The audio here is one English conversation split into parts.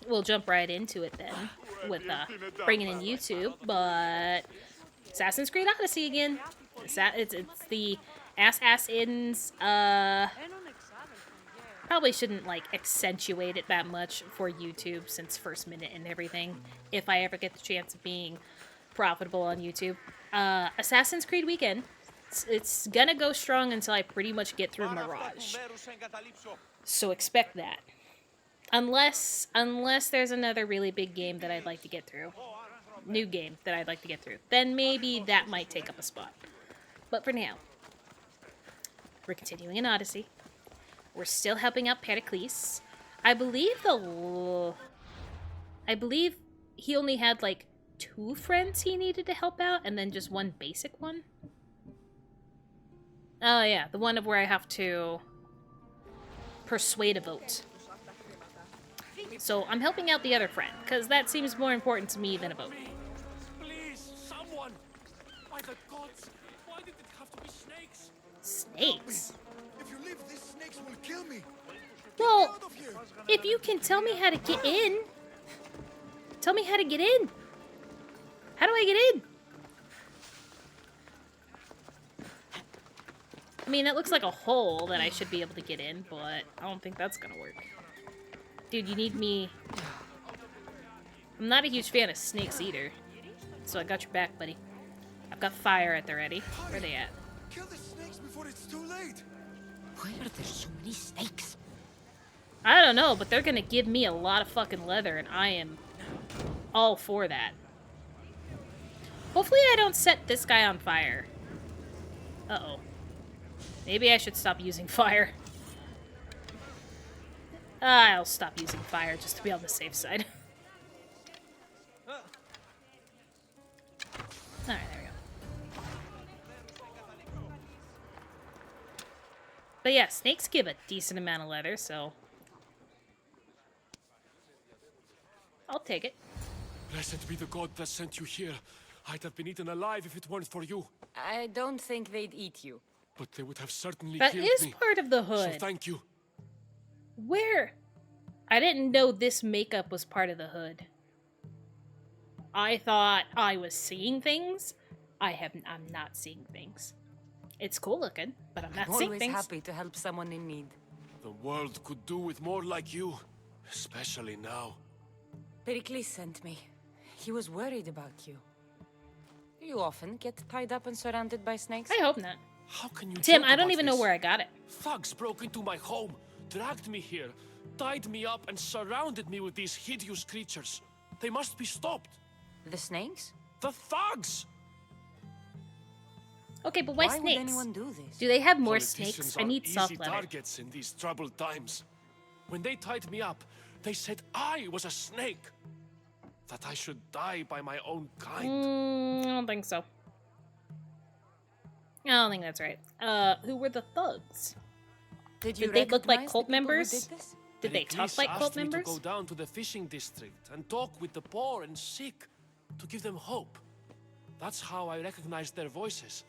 we'll jump right into it then with bringing in YouTube. But Assassin's Creed Odyssey again. It's the Assassins. Probably shouldn't like accentuate it that much for YouTube since first minute and everything. If I ever get the chance of being profitable on YouTube, Assassin's Creed weekend. It's gonna go strong until I pretty much get through Mirage. So expect that. Unless there's another really big game that I'd like to get through. New game that I'd like to get through. Then maybe that might take up a spot. But for now, we're continuing in Odyssey. We're still helping out Pericles. I believe he only had like 2 friends he needed to help out and then just one basic one. Oh yeah, the one of where I have to persuade a vote. So I'm helping out the other friend, because that seems more important to me than a vote. Please, someone! By the gods, why did it have to be snakes? Snakes? If you leave, these snakes will kill me. Well, if you can tell me how to get in, tell me how to get in. How do I get in? I mean, that looks like a hole that I should be able to get in, but I don't think that's gonna work. Dude, you need me... I'm not a huge fan of snakes either. So I got your back, buddy. I've got fire at the ready. Where are they at? Kill the snakes before it's too late. Why are there so many snakes? I don't know, but they're gonna give me a lot of fucking leather, and I am all for that. Hopefully I don't set this guy on fire. Uh-oh. Maybe I should stop using fire. I'll stop using fire just to be on the safe side. Alright, there we go. But yeah, snakes give a decent amount of leather, so... I'll take it. Blessed be the god that sent you here. I'd have been eaten alive if it weren't for you. I don't think they'd eat you. But they would have certainly That killed is me. part of the So hood. thank you. Where? I didn't know this makeup was part of the hood. I thought I was seeing things. I'm not seeing things. It's cool looking, but I'm not I'm seeing always things. happy to help someone in need. The world could do with more like you. Especially now. Pericles sent me. He was worried about you. You often get tied up and surrounded by snakes? I hope not. How can you Tim, joke I don't about even know this? where I got it. Thugs broke into my home, dragged me here, tied me up and surrounded me with these hideous creatures. They must be stopped. The snakes? The thugs! Okay, but why Why would snakes? anyone do this? Do they have more Politicians snakes? I are need soft easy leather. targets in these troubled times. When they tied me up, they said I was a snake. That I should die by my own kind. I don't think so. I don't think that's right. Who were the thugs? Did they look like recognize cult the people who members? did this? Did they Pericles talk like cult asked me members? to go down to the fishing district and talk with the poor and sick to give them hope. That's how I recognized their voices.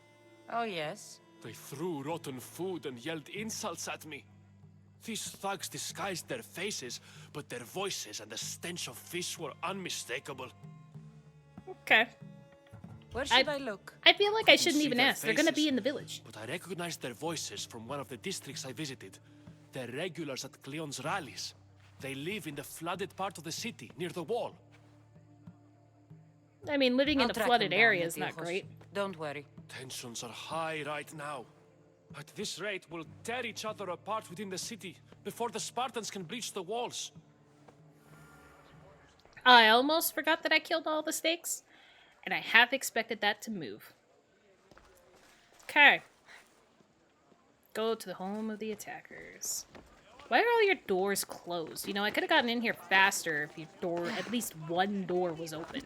Oh, yes. They threw rotten food and yelled insults at me. These thugs disguised their faces, but their voices and the stench of fish were unmistakable. Okay. Where should I look? I feel like I Couldn't shouldn't see even their ask. They're gonna be faces, in the village. But I recognized their voices from one of the districts I visited. They're regulars at Cleon's rallies. They live in the flooded part of the city, near the wall. I mean, living in I'll a track flooded them down, area is not Antiochos. great. Don't worry. Tensions are high right now. At this rate, we'll tear each other apart within the city before the Spartans can breach the walls. I almost forgot that I killed all the snakes, and I half expected that to move. Okay. Go to the home of the attackers. Why are all your doors closed? You know, I could have gotten in here faster if your door, at least one door was open.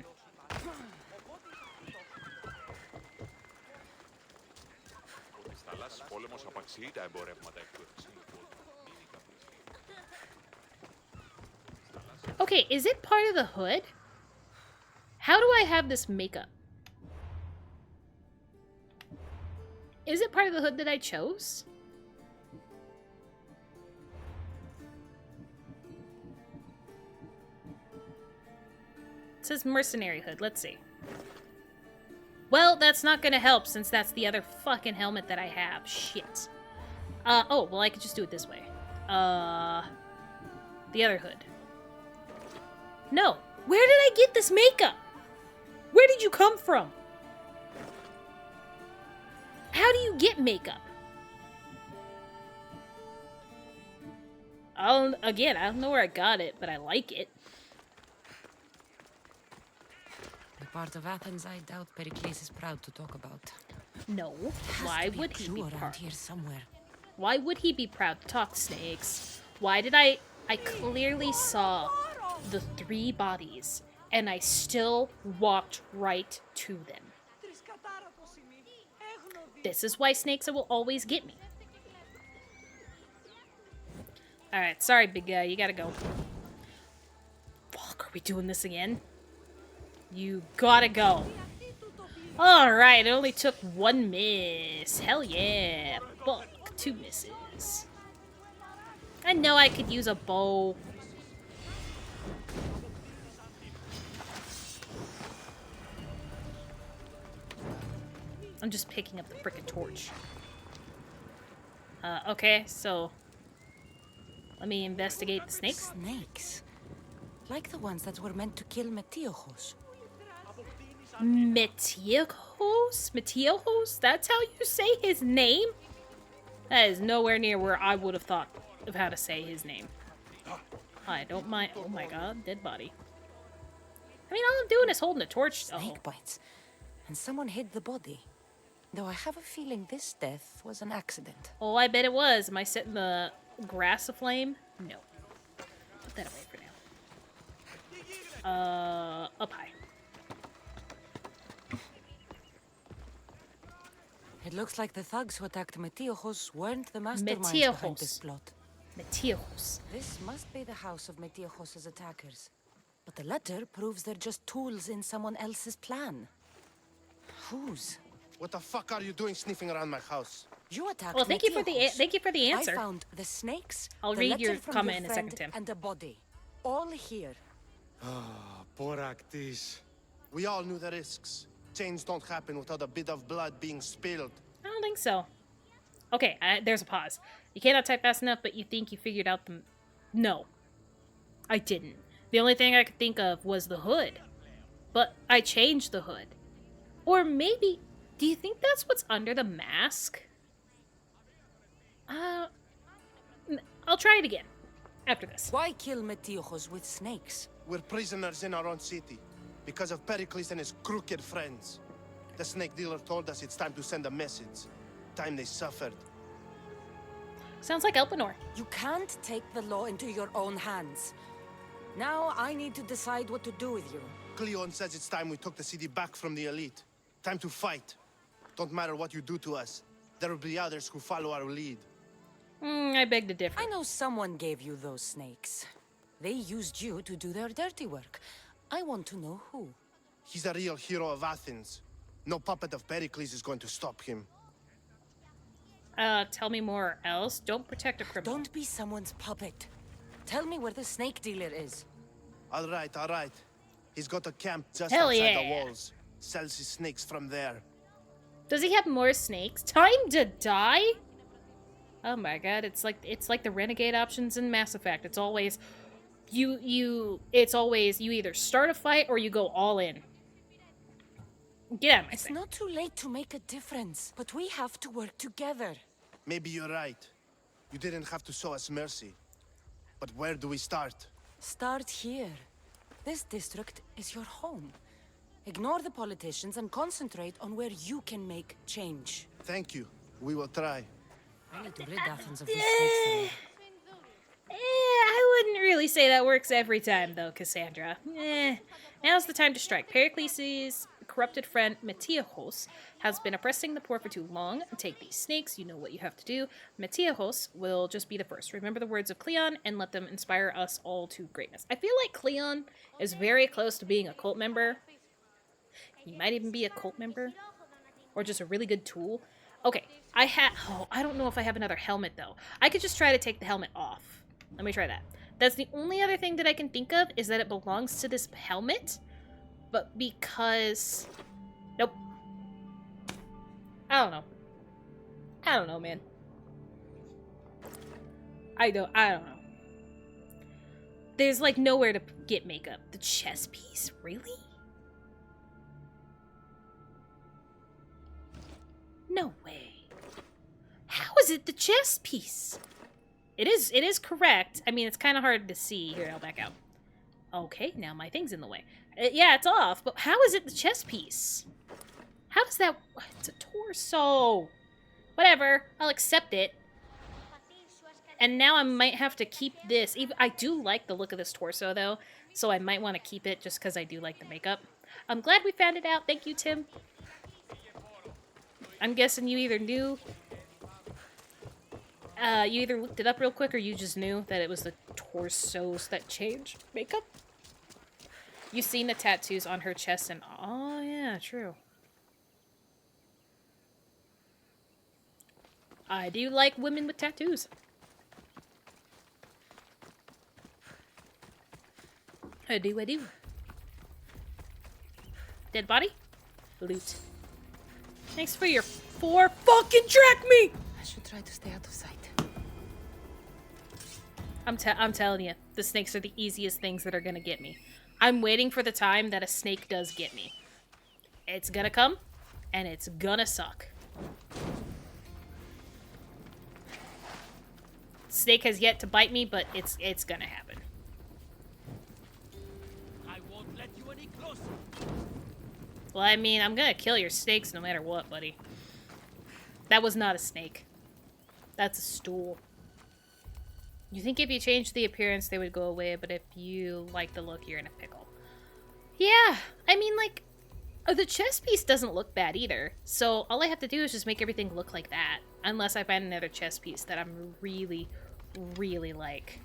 Okay, is it part of the hood? How do I have this makeup? Is it part of the hood that I chose? says mercenary hood. Let's see. Well, that's not gonna help since that's the other fucking helmet that I have. Shit. Oh, well, I could just do it this way. The other hood. No. Where did I get this makeup? Where did you come from? How do you get makeup? Again, I don't know where I got it, but I like it. The part of Athens I doubt Pericles is proud to talk about. No. Why would he be around proud? here somewhere? Why would he be proud to talk snakes? Why did I clearly saw the 3 bodies, and I still walked right to them. This is why snakes will always get me. Alright, sorry, big guy, you gotta go. Fuck, are we doing this again? You gotta go. Alright, it only took 1 miss. Hell yeah. Fuck, 2 misses. I know I could use a bow. I'm just picking up the frickin' torch. Okay, so... let me investigate the snakes. Snakes? Like the ones that were meant to kill Metiochos. Metiochos? Metiochos? That's how you say his name? That is nowhere near where I would have thought of how to say his name. I don't mind. Oh my god, dead body. I mean, all I'm doing is holding a torch. Snake bites. And someone hid the body. Though I have a feeling this death was an accident. Oh, I bet it was. Am I setting the grass aflame? No. Put that away for now. Up high. It looks like the thugs who attacked Metiochos weren't the masterminds behind this plot. Metiochos. This must be the house of Metiochos' attackers. But the letter proves they're just tools in someone else's plan. Whose? What the fuck are you doing sniffing around my house? You attacked Well, thank you for the answer. I found the snakes. I'll the read letter your from comment in a friend, second, Tim. And a body. All here. Poor Actis. We all knew the risks. Change don't happen without a bit of blood being spilled. I don't think so. Okay, there's a pause. You cannot type fast enough, but you think you figured out the... No. I didn't. The only thing I could think of was the hood. But I changed the hood. Or maybe... Do you think that's what's under the mask? I'll try it again. After this. Why kill Metiochos with snakes? We're prisoners in our own city. Because of Pericles and his crooked friends. The snake dealer told us it's time to send a message. Time they suffered. Sounds like Elpenor. You can't take the law into your own hands. Now I need to decide what to do with you. Cleon says it's time we took the city back from the elite. Time to fight. Don't matter what you do to us. There will be others who follow our lead. I beg to differ. I know someone gave you those snakes. They used you to do their dirty work. I want to know who. He's a real hero of Athens. No puppet of Pericles is going to stop him. Tell me more else. Don't protect a criminal. Don't be someone's puppet. Tell me where the snake dealer is. All right, all right. He's got a camp just Hell outside yeah. the walls. Sells his snakes from there. Does he have more snakes? Time to die? Oh my god, it's like the renegade options in Mass Effect. It's always you either start a fight or you go all in. Get out of my It's thing. not too late to make a difference, but we have to work together. Maybe you're right. You didn't have to show us mercy. But where do we start? Start here. This district is your home. Ignore the politicians and concentrate on where you can make change. Thank you. We will try. I need to rid Athens of these snakes today. I wouldn't really say that works every time, though, Cassandra. Now's the time to strike. Pericles' corrupted friend Metiochos has been oppressing the poor for too long. Take these snakes, you know what you have to do. Metiochos will just be the first. Remember the words of Cleon and let them inspire us all to greatness. I feel like Cleon is very close to being a cult member. He might even be a cult member. Or just a really good tool. Okay, I don't know if I have another helmet, though. I could just try to take the helmet off. Let me try that. That's the only other thing that I can think of, is that it belongs to this helmet. but because... Nope. I don't know. I don't know, man. I don't know. There's, like, nowhere to get makeup. The chest piece? Really? No way. How is it the chest piece? It is correct. I mean, it's kind of hard to see. Here, I'll back out. Okay, now my thing's in the way. Yeah, it's off, but how is it the chest piece? How does that... It's a torso. Whatever, I'll accept it. And now I might have to keep this. I do like the look of this torso, though, so I might want to keep it just because I do like the makeup. I'm glad we found it out. Thank you, Tim. I'm guessing you either knew... you either looked it up real quick or you just knew that it was the torsos that change makeup. You've seen the tattoos on her chest and... Oh, yeah, true. I do like women with tattoos. I do, I do. Dead body? Loot. Thanks for your fucking track me! I should try to stay out of sight. I'm telling you, the snakes are the easiest things that are gonna get me. I'm waiting for the time that a snake does get me. It's gonna come, and it's gonna suck. Snake has yet to bite me, but it's gonna happen. I won't let you any closer. Well, I mean, I'm gonna kill your snakes no matter what, buddy. That was not a snake. That's a stool. You think if you changed the appearance, they would go away, but if you like the look, you're in a pickle. Yeah, I mean, like, the chest piece doesn't look bad either. So all I have to do is just make everything look like that. Unless I find another chest piece that I'm really, really like.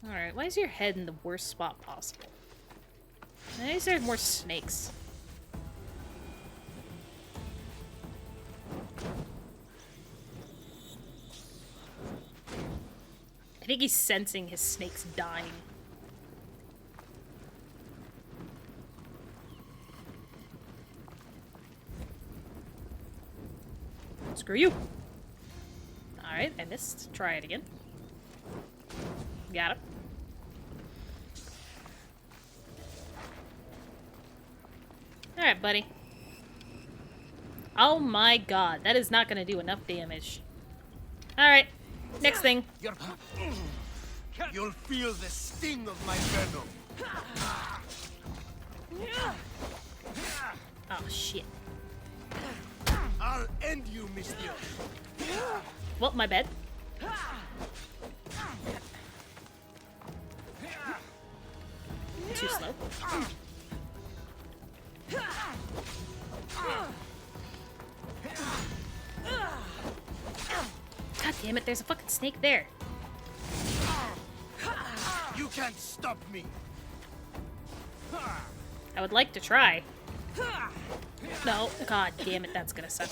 Alright, why is your head in the worst spot possible? Why is there more snakes? I think he's sensing his snakes dying. Screw you. Alright, I missed. Try it again. Got him. Alright, buddy. Oh my god, that is not gonna do enough damage. Alright, next thing. You'll feel the sting of my venom. Oh shit. I'll end you, Monsieur. Well, my bad. Too slow. God damn it, there's a fucking snake there. You can't stop me. I would like to try. No, god damn it, that's gonna suck.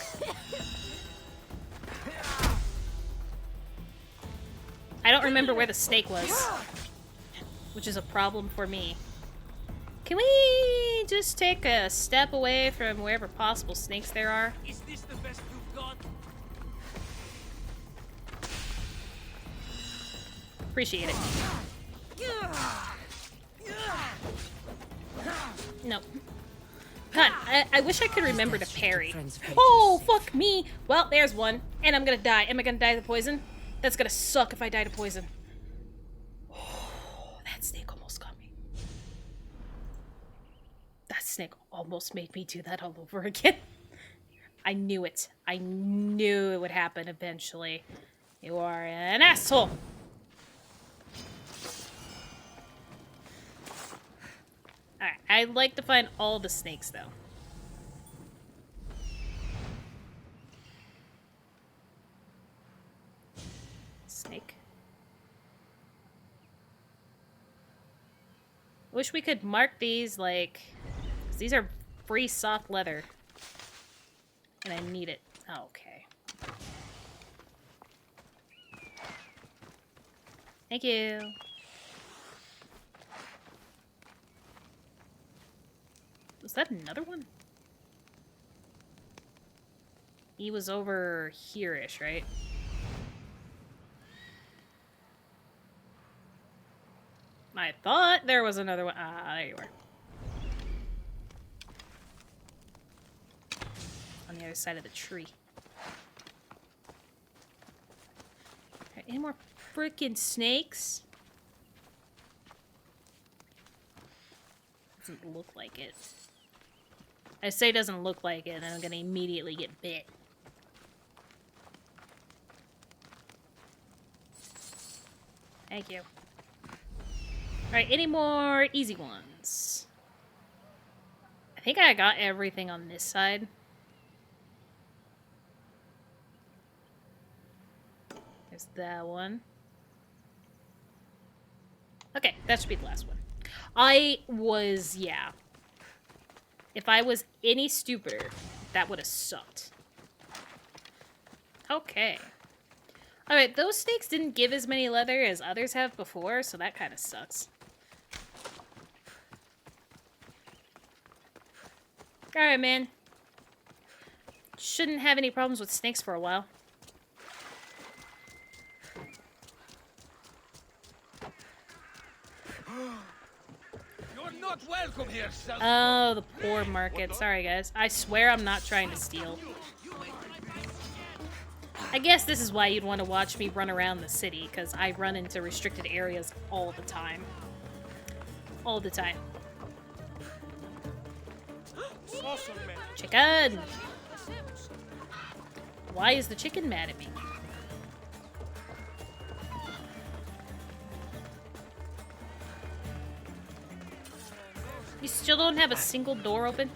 I don't remember where the snake was, which is a problem for me. Can we just take a step away from wherever possible snakes there are? Is this the best you've got? Appreciate it. No. God, I wish I could remember to parry. Oh, fuck me! Well, there's one. And I'm gonna die. Am I gonna die to poison? That's gonna suck if I die to poison. Oh, that snake almost got me. That snake almost made me do that all over again. I knew it. I knew it would happen eventually. You are an asshole! Alright, I'd like to find all the snakes, though. Snake. Wish we could mark these, like... 'cause these are free soft leather. And I need it. Oh, okay. Thank you. Was that another one? He was over here-ish, right? I thought there was another one. Ah, there you are. On the other side of the tree. Alright, any more freaking snakes? Doesn't look like it. I say doesn't look like it, and I'm gonna immediately get bit. Thank you. Alright, any more easy ones? I think I got everything on this side. There's that one. Okay, that should be the last one. Yeah. If I was any stupider, that would have sucked. Okay. Alright, those snakes didn't give as many leather as others have before, so that kind of sucks. Alright, man. Shouldn't have any problems with snakes for a while. You're not welcome here, self. Oh, the poor market. Sorry, guys. I swear I'm not trying to steal. I guess this is why you'd want to watch me run around the city, because I run into restricted areas all the time. All the time. Chicken! Why is the chicken mad at me? You still don't have a single door open?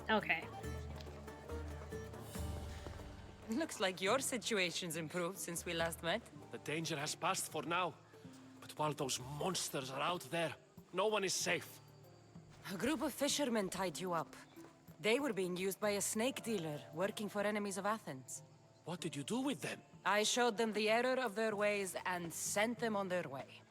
Okay. Looks like your situation's improved since we last met. The danger has passed for now. But while those monsters are out there, no one is safe. A group of fishermen tied you up. They were being used by a snake dealer working for enemies of Athens. What did you do with them? I showed them the error of their ways and sent them on their way.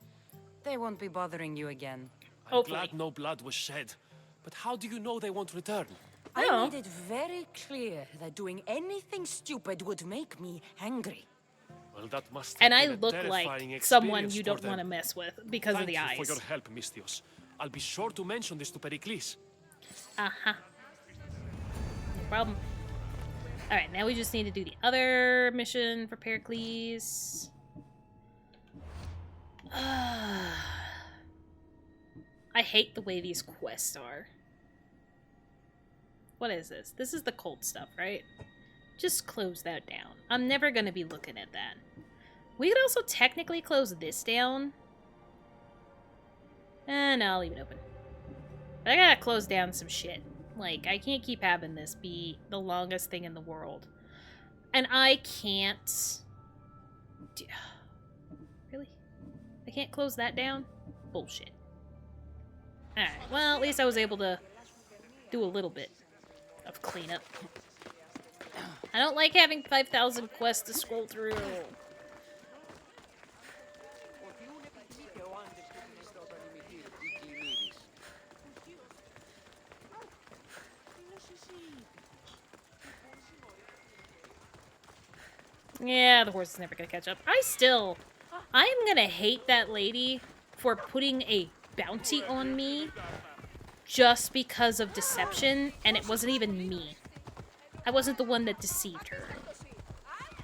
They won't be bothering you again. I'm Hopefully. glad no blood was shed. But how do you know they won't return? I Oh. made it very clear that doing anything stupid would make me angry. Well, that must have And I been a look terrifying like someone experience you for don't them. want to mess with because of the Thank you eyes. for your help, Mistios. I'll be sure to mention this to Pericles. Uh-huh. No problem. Alright, now we just need to do the other mission for Pericles. I hate the way these quests are. What is this? This is the cold stuff, right? Just close that down. I'm never going to be looking at that. We could also technically close this down. No, I'll leave it open. But I gotta close down some shit. Like, I can't keep having this be the longest thing in the world. And I can't... Really? I can't close that down? Bullshit. Alright, well, at least I was able to do a little bit of cleanup. I don't like having 5,000 quests to scroll through. Yeah, the horse is never gonna catch up. I'm gonna hate that lady for putting a bounty on me just because of deception, and it wasn't even me. I wasn't the one that deceived her.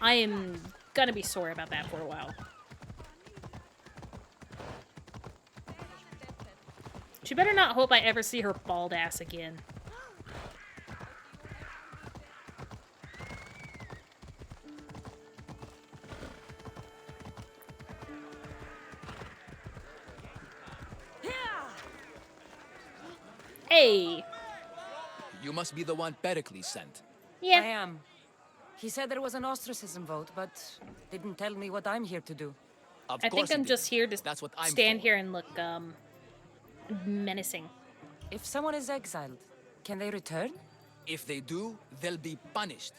I am gonna be sore about that for a while. She better not hope I ever see her bald ass again. Hey! You must be the one Pericles sent. I Yeah, am. He said there was an ostracism vote, but didn't tell me what I'm here to do. Of I course think I'm he just did. here to That's what I'm stand for. here and look, menacing. If someone is exiled, can they return? If they do, they'll be punished.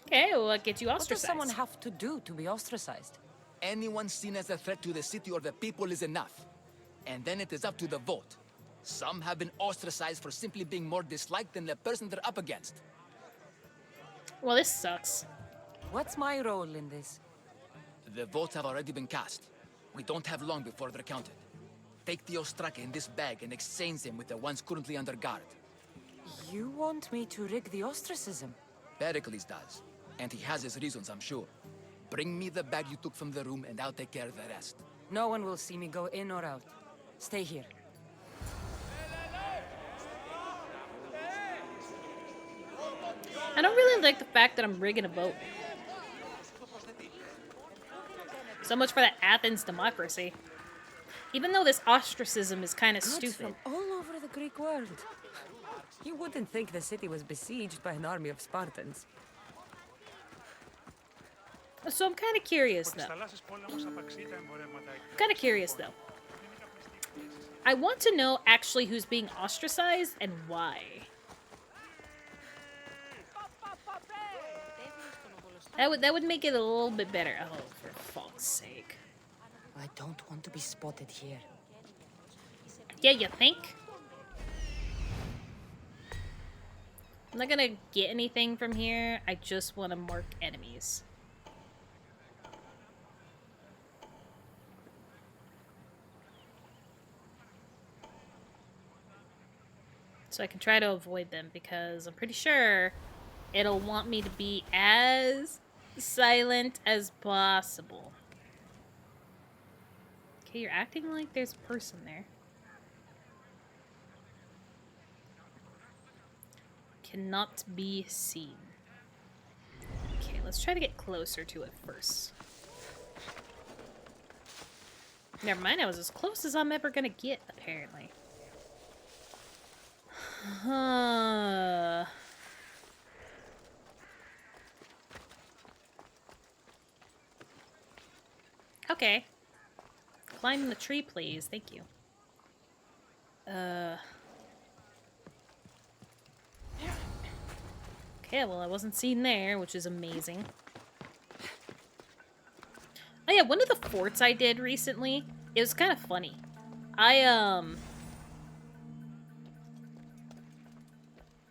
Okay, well, what gets you What does ostracized? someone have to do to be ostracized? Anyone seen as a threat to the city or the people is enough. And then it is up to the vote. Some have been ostracized for simply being more disliked than the person they're up against. Well, this sucks. What's my role in this? The votes have already been cast. We don't have long before they're counted. Take the Ostraka in this bag and exchange them with the ones currently under guard. You want me to rig the ostracism? Pericles does. And he has his reasons, I'm sure. Bring me the bag you took from the room and I'll take care of the rest. No one will see me go in or out. Stay here. I don't really like the fact that I'm rigging a vote. So much for that Athens democracy. Even though this ostracism is kind of Gods stupid. from all over the Greek world. You wouldn't think the city was besieged by an army of Spartans. So I'm kind of curious though. I want to know actually who's being ostracized and why. That would make it a little bit better. Oh, for fuck's sake. I don't want to be spotted here. Yeah, you think? I'm not gonna get anything from here. I just want to mark enemies. So I can try to avoid them because I'm pretty sure it'll want me to be as silent as possible. Okay, you're acting like there's a person there. Cannot be seen. Okay, let's try to get closer to it first. Never mind, I was as close as I'm ever gonna get, apparently. Okay. Climb the tree, please. Thank you. Okay, well, I wasn't seen there, which is amazing. Oh yeah, one of the forts I did recently, it was kind of funny.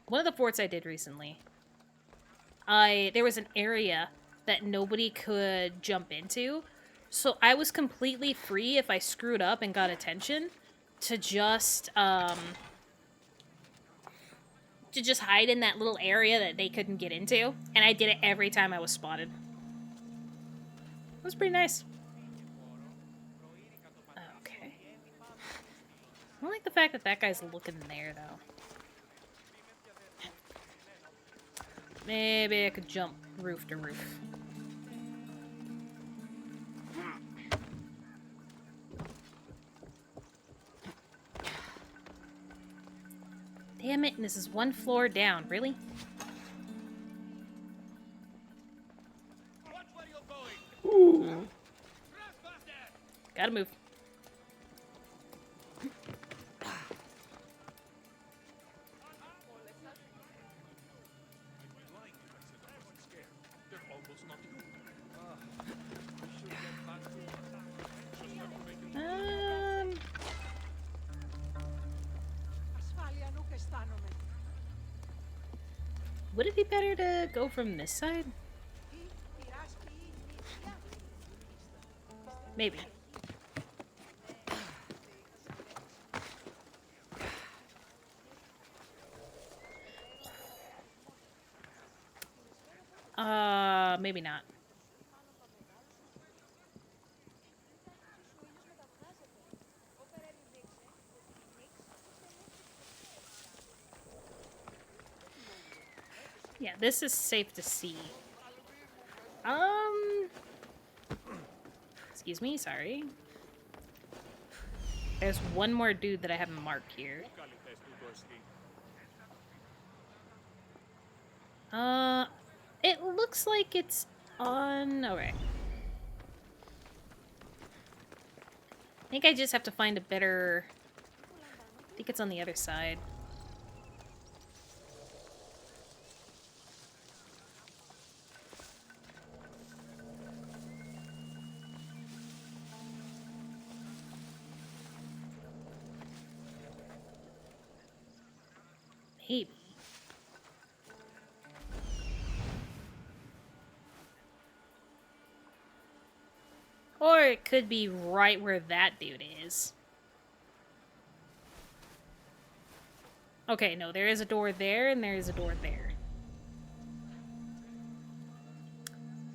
One of the forts I did recently, there was an area that nobody could jump into, so I was completely free if I screwed up and got attention to just hide in that little area that they couldn't get into, and I did it every time I was spotted. It was pretty nice. Okay. I don't like the fact that that guy's looking there, though. Maybe I could jump roof to roof. Damn it, and this is one floor down. Really? Ooh. Gotta move. Would it be better to go from this side? Maybe. Maybe not. Yeah, this is safe to see. Excuse me, sorry. There's one more dude that I haven't marked here. It looks like it's on... Alright. I think I just have to find a better... I think it's on the other side. hate me. Or it could be right where that dude is. Okay, no, there is a door there, and there is a door there.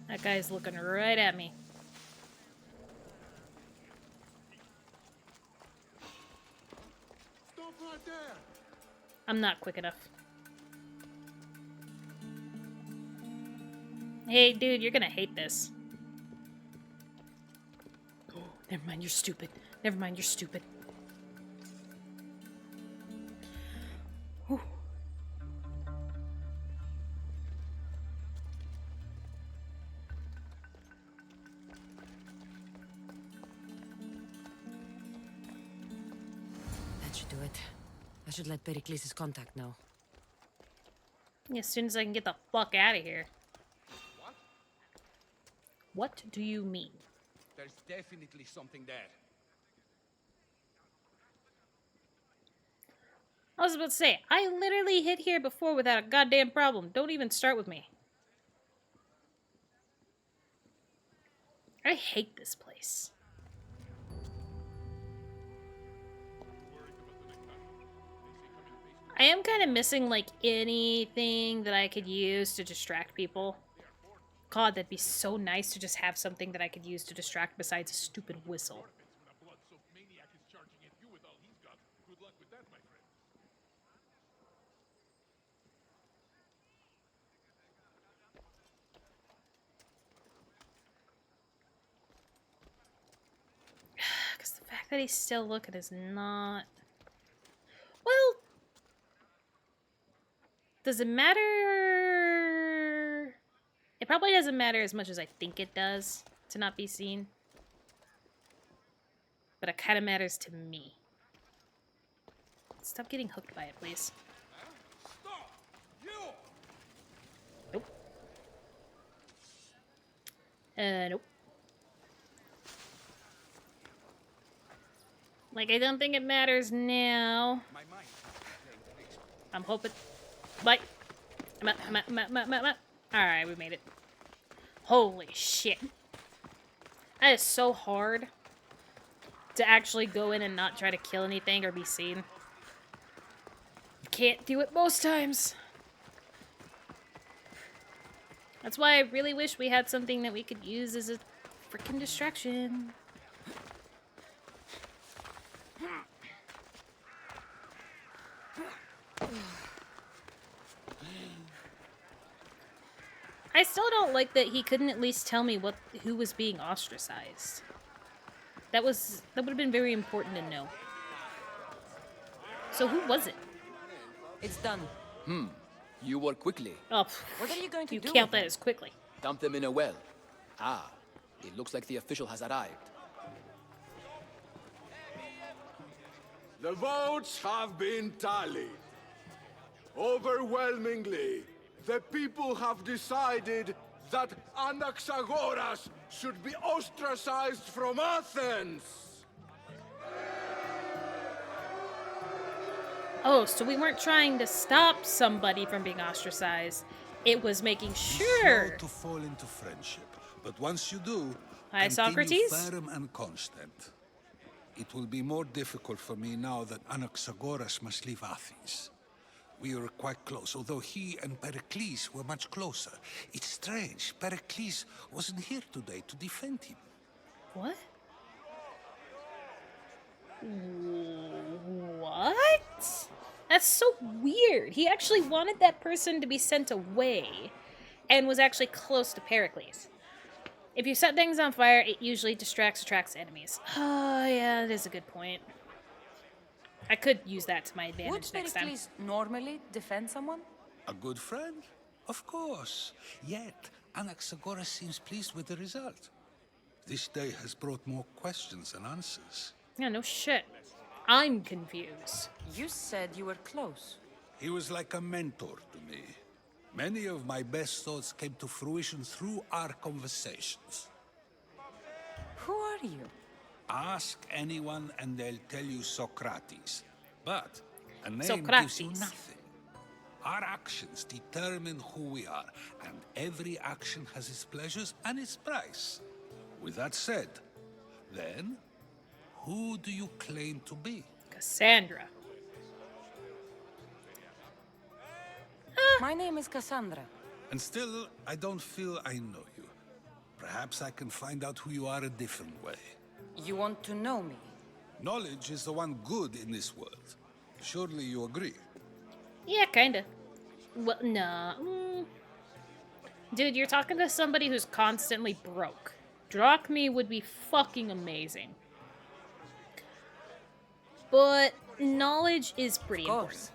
That guy's looking right at me. Stop right there! I'm not quick enough. Hey, dude, you're gonna hate this. Oh, never mind, you're stupid. Never mind, you're stupid. Whew. That should do it. I should let Pericles' contact know. As soon as I can get the fuck out of here. What do you mean? There's definitely something there. I was about to say, I literally hit here before without a goddamn problem. Don't even start with me. I hate this place. I am kind of missing, like, anything that I could use to distract people. God, that'd be so nice to just have something that I could use to distract besides a stupid whistle. Because the fact that he's still looking is not... Well... Does it matter? It probably doesn't matter as much as I think it does to not be seen. But it kind of matters to me. Stop getting hooked by it, please. Stop! You! Nope. Nope. Like, I don't think it matters now. My mind. I'm hoping... Bye. Alright, we made it. Holy shit. That is so hard to actually go in and not try to kill anything or be seen. Can't do it most times. That's why I really wish we had something that we could use as a freaking distraction. I still don't like that he couldn't at least tell me who was being ostracized. That would have been very important to know. So who was it? It's done. You work quickly. Oh, What are you going to you do count with that as quickly. Dump them in a well. Ah, it looks like the official has arrived. The votes have been tallied. Overwhelmingly, the people have decided that Anaxagoras should be ostracized from Athens. Oh, so we weren't trying to stop somebody from being ostracized. It was making sure. Slow to fall into friendship, but once you do, Hi, continue Socrates. firm and constant. It will be more difficult for me now that Anaxagoras must leave Athens. We were quite close, although he and Pericles were much closer. It's strange, Pericles wasn't here today to defend him. What? What? That's so weird. He actually wanted that person to be sent away and was actually close to Pericles. If you set things on fire, it usually attracts enemies. Oh, yeah, that is a good point. I could use that to my advantage Would next time. Pericles normally defend someone? A good friend? Of course. Yet, Anaxagoras seems pleased with the result. This day has brought more questions than answers. Yeah, no shit. I'm confused. You said you were close. He was like a mentor to me. Many of my best thoughts came to fruition through our conversations. Who are you? Ask anyone and they'll tell you Socrates. But a name gives you Socrates. nothing. Our actions determine who we are, and every action has its pleasures and its price. With that said, then, who do you claim to be? Cassandra. My name is Cassandra. And still, I don't feel I know you. Perhaps I can find out who you are a different way. You want to know me? Knowledge is the one good in this world. Surely you agree? Yeah, kinda. Well, nah. Dude, you're talking to somebody who's constantly broke. Drachme would be fucking amazing. But knowledge is pretty Of important. course.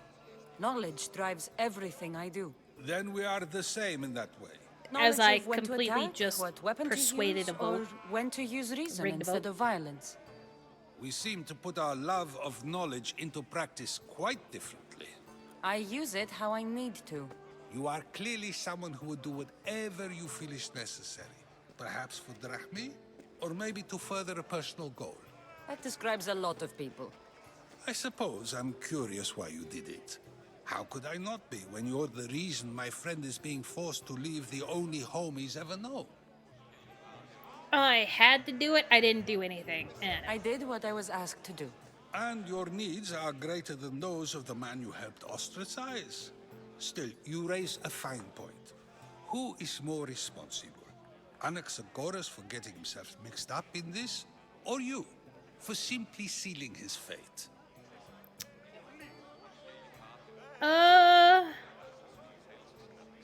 Knowledge drives everything I do. Then we are the same in that way. As Knowledge I of when to completely attack, just what weapon persuaded to a use, vote. or when to use reason Rigged a instead vote. of violence. We seem to put our love of knowledge into practice quite differently. I use it how I need to. You are clearly someone who would do whatever you feel is necessary. Perhaps for Drachme, or maybe to further a personal goal. That describes a lot of people. I suppose I'm curious why you did it. How could I not be when you're the reason my friend is being forced to leave the only home he's ever known? I had to do it. I didn't do anything. I did what I was asked to do. And your needs are greater than those of the man you helped ostracize. Still, you raise a fine point. Who is more responsible? Anaxagoras for getting himself mixed up in this? Or you, for simply sealing his fate?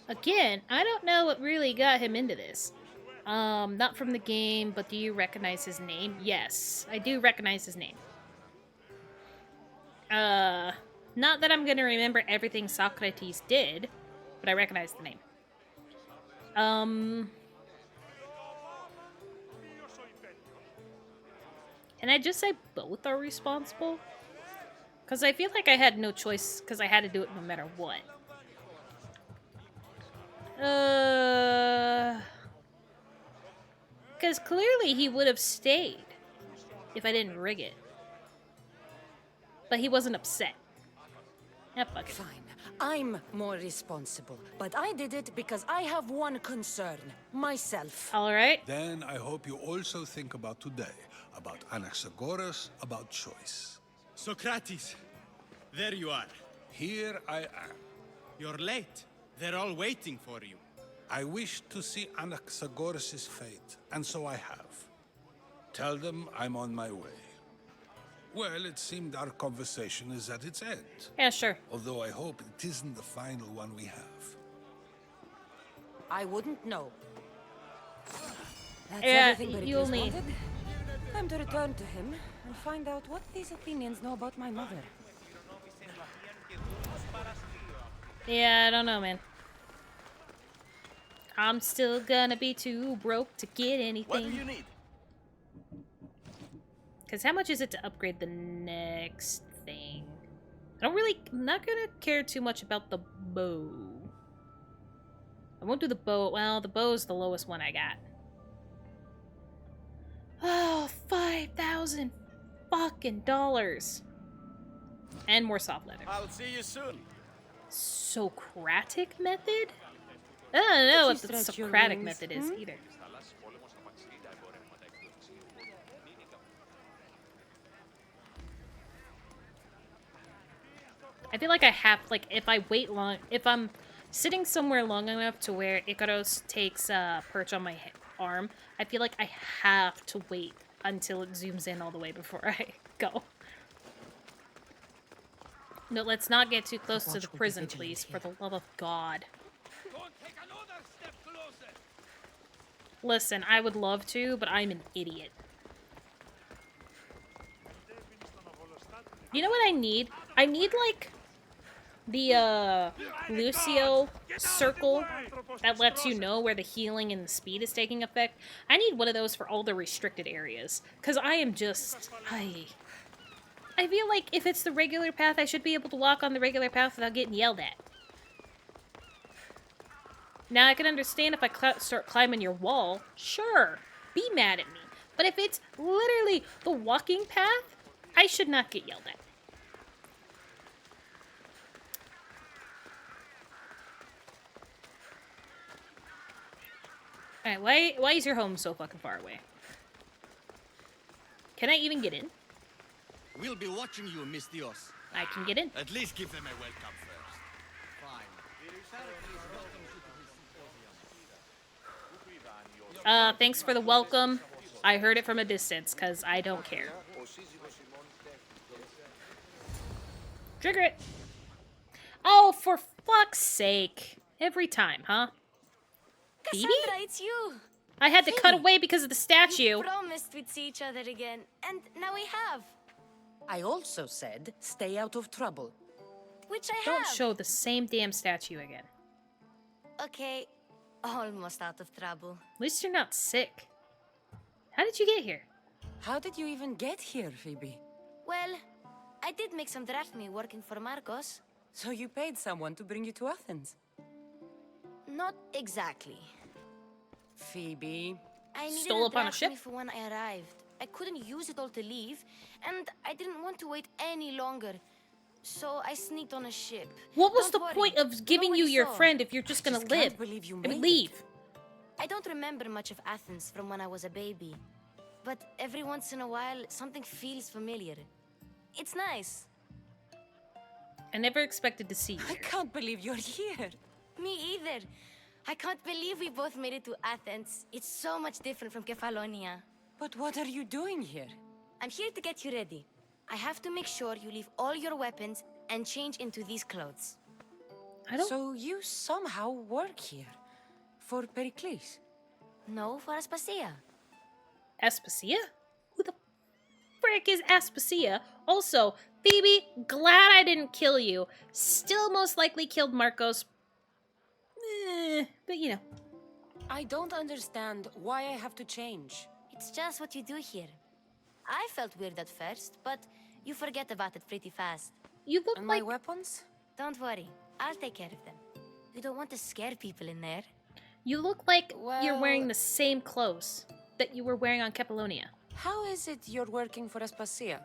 Again, I don't know what really got him into this. Not from the game, but do you recognize his name? Yes, I do recognize his name. Not that I'm gonna remember everything Socrates did, but I recognize the name. Can I just say both are responsible? Because I feel like I had no choice, because I had to do it no matter what. Because clearly he would have stayed if I didn't rig it. But he wasn't upset. Yeah, fuck it. Fine. I'm more responsible. But I did it because I have one concern. Myself. Alright. Then I hope you also think about today. About Anaxagoras, about choice. Socrates, there you are. Here I am. You're late. They're all waiting for you. I wish to see Anaxagoras' fate, and so I have. Tell them I'm on my way. Well, it seemed our conversation is at its end. Yeah, sure. Although I hope it isn't the final one we have. I wouldn't know. That's Yeah, everything Pericles you only... wanted. Time to return to him and find out what these Athenians know about my mother. Yeah, I don't know, man. I'm still gonna be too broke to get anything. What do you need? Because how much is it to upgrade the next thing? I'm not gonna care too much about the bow. I won't do the bow. Well, the bow's the lowest one I got. Oh, 5,000 fucking dollars. And more soft leather. I'll see you soon. Socratic method? I don't know what the stretch your Socratic wings, method is either. I feel like I have, like, if I'm sitting somewhere long enough to where Icaros takes a perch on my arm, I feel like I have to wait until it zooms in all the way before I go. No, let's not get too close to the prison, please, for the love of God. Don't take another step closer. Listen, I would love to, but I'm an idiot. You know what I need? I need, like, the, Lucio circle that lets you know where the healing and the speed is taking effect. I need one of those for all the restricted areas. Because I am just... I feel like if it's the regular path, I should be able to walk on the regular path without getting yelled at. Now, I can understand if I start climbing your wall. Sure, be mad at me. But if it's literally the walking path, I should not get yelled at. Alright, why is your home so fucking far away? Can I even get in? We'll be watching you, Miss Dios. I can get in. At least give them a welcome first. Fine. Thanks for the welcome. I heard it from a distance, because I don't care. Trigger it! Oh, for fuck's sake. Every time, huh? Phoebe? Cassandra, it's you! I had to cut away because of the statue. We promised we'd see each other again, and now we have. I also said, stay out of trouble. Which I Don't have. show the same damn statue again. Okay, almost out of trouble. At least you're not sick. How did you get here? How did you even get here, Phoebe? Well, I did make some drachmi working for Marcos. So you paid someone to bring you to Athens? Not exactly. Phoebe. I needed Stole up on a ship? drachmi for when I arrived. I couldn't use it all to leave, and I didn't want to wait any longer. So I sneaked on a ship. What was Don't the worry, point of giving you nobody your saw. friend if you're just gonna just live? can't believe you I mean, made it. leave. I don't remember much of Athens from when I was a baby. But every once in a while, something feels familiar. It's nice. I never expected to see you I here. can't believe you're here. Me either. I can't believe we both made it to Athens. It's so much different from Kephallonia. But what are you doing here? I'm here to get you ready. I have to make sure you leave all your weapons and change into these clothes. I don't... So you somehow work here. For Pericles. No, for Aspasia. Aspasia? Who the frick is Aspasia? Also, Phoebe, glad I didn't kill you. Still most likely killed Marcos. But you know. I don't understand why I have to change. It's just what you do here. I felt weird at first, but you forget about it pretty fast. You look And like... my weapons? Don't worry, I'll take care of them. You don't want to scare people in there. You look like you're wearing Well- the same clothes that you were wearing on Kephallonia. How is it you're working for Aspasia?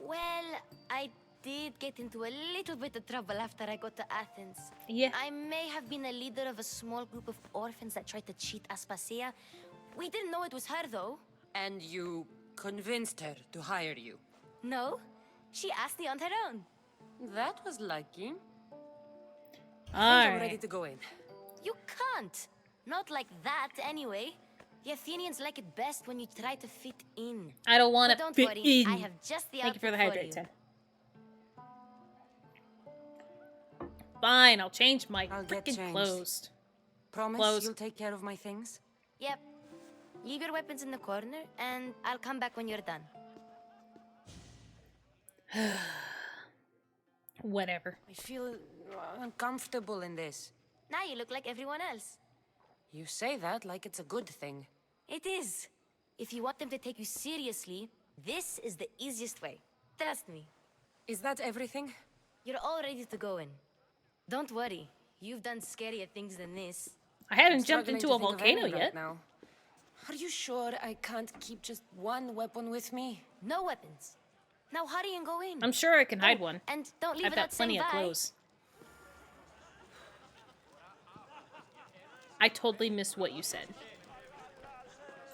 Well, I did get into a little bit of trouble after I got to Athens. Yeah. I may have been a leader of a small group of orphans that tried to cheat Aspasia. We didn't know it was her, though. And you convinced her to hire you? No, she asked me on her own. That was lucky. I think I'm Alright. ready to go in. You can't. Not like that, anyway. The Athenians like it best when you try to fit in. I don't want But to don't fit worry, in. I have just the Thank you for the outfit hydrate, you. Ted. Fine, I'll change my I'll get freaking changed. clothes. Promise Close. you'll take care of my things? Yep. Leave your weapons in the corner, and I'll come back when you're done. Whatever. I feel uncomfortable in this. Now you look like everyone else. You say that like it's a good thing. It is. If you want them to take you seriously, this is the easiest way. Trust me. Is that everything? You're all ready to go in. Don't worry. You've done scarier things than this. I haven't I'm jumped struggling into to a think of volcano any right yet. now. Are you sure I can't keep just one weapon with me? No weapons. Now hurry and go in. I'm sure I can hide Oh, one. And don't leave I've without got plenty saying of bye. clothes. I totally missed what you said.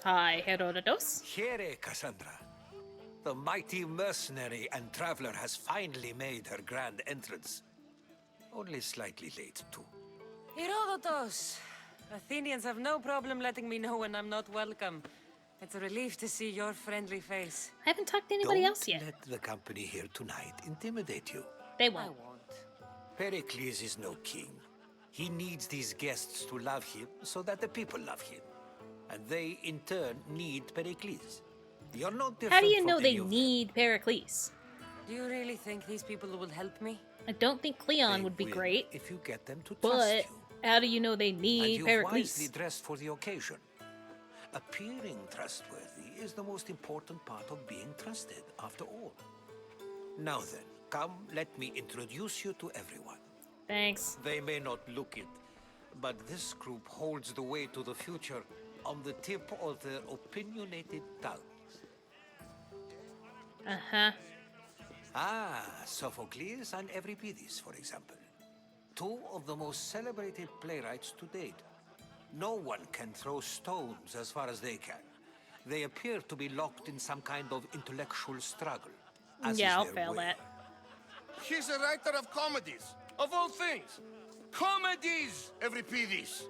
Hi, Herodotus. Here, Cassandra. The mighty mercenary and traveler has finally made her grand entrance. Only slightly late, too. Herodotus! Athenians have no problem letting me know when I'm not welcome. It's a relief to see your friendly face. I haven't talked to anybody Don't else yet. let the company here tonight intimidate you. They I won't. won't. Pericles is no king. He needs these guests to love him so that the people love him. And they, in turn, need Pericles. You're no different How do you from know they any of them. need Pericles? Do you really think these people will help me? I don't think Cleon They would be will great, if you get them to trust but you. how do you know they And need you've Pericles? wisely dressed for the occasion. Appearing trustworthy is the most important part of being trusted, after all. Now then, come, let me introduce you to everyone. Thanks. They may not look it, but this group holds the way to the future on the tip of their opinionated tongues. Uh-huh. Ah, Sophocles and Euripides, for example. Two of the most celebrated playwrights to date. No one can throw stones as far as they can. They appear to be locked in some kind of intellectual struggle. As Yeah, is I'll their fail way. that. He's a writer of comedies, of all things. Comedies, every peedies.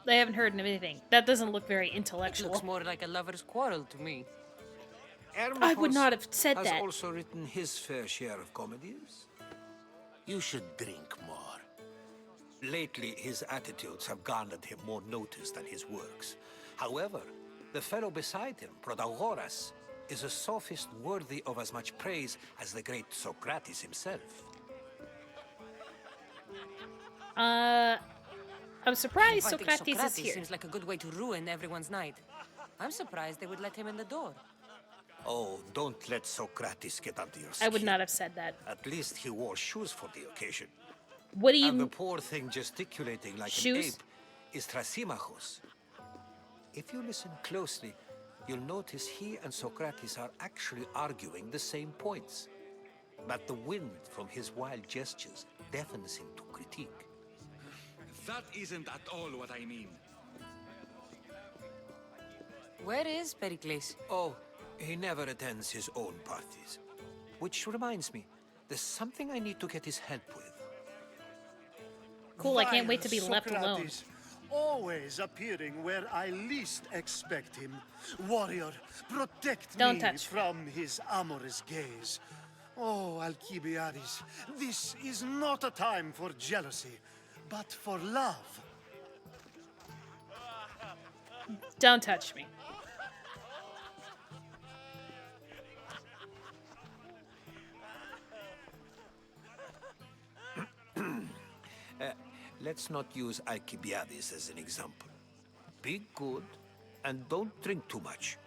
They haven't heard of anything. That doesn't look very It intellectual. looks more like a lover's quarrel to me. I would not have said has that. also written his fair share of comedies. You should drink more. Lately, his attitudes have garnered him more notice than his works. However, the fellow beside him, Protagoras, is a sophist worthy of as much praise as the great Socrates himself. I'm surprised Inviting Socrates is Socrates here. seems like a good way to ruin everyone's night. I'm surprised they would let him in the door. Oh, don't let Socrates get under your skin. I would not have said that. At least he wore shoes for the occasion. What do And the you... poor thing gesticulating like Shoes? an ape is Thrasymachos. If you listen closely, you'll notice he and Socrates are actually arguing the same points. But the wind from his wild gestures deafens him to critique. That isn't at all what I mean. Where is Pericles? Oh, he never attends his own parties. Which reminds me, there's something I need to get his help with. Cool, I can't wait to be Vile left alone. Socrates, always appearing where I least expect him. Warrior, protect Don't me touch. from his amorous gaze. Oh, Alcibiades, this is not a time for jealousy, but for love. Don't touch me. Let's not use Alcibiades as an example. Be good and don't drink too much.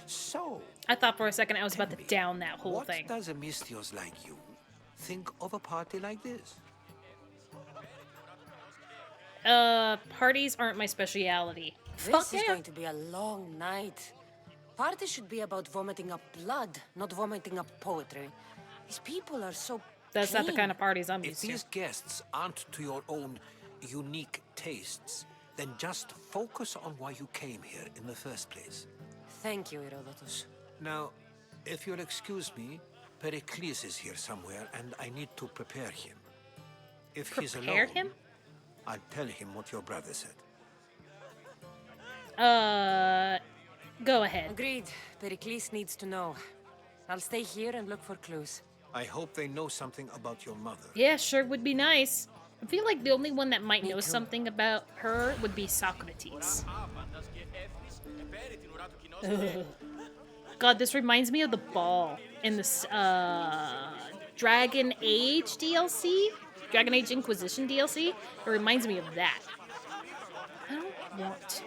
So, I thought for a second I was about to tell me, down that whole what thing. does a Mystios like you think of a party like this? Parties aren't my specialty. This Fuck is yeah. going to be a long night. Parties should be about vomiting up blood, not vomiting up poetry. These people are so That's not the clean. kind of parties I'm If used to. these guests aren't to your own unique tastes, then just focus on why you came here in the first place. Thank you, Herodotus. Now, if you'll excuse me, Pericles is here somewhere, and I need to prepare him. If he's Prepare alone, him? I'll tell him what your brother said. Go ahead. Agreed. Pericles needs to know. I'll stay here and look for clues. I hope they know something about your mother. Yeah, sure would be nice. I feel like the only one that might Me know too. something about her would be Socrates. Ugh. God, this reminds me of the ball in this Dragon Age DLC? Dragon Age Inquisition DLC? It reminds me of that. I don't want to.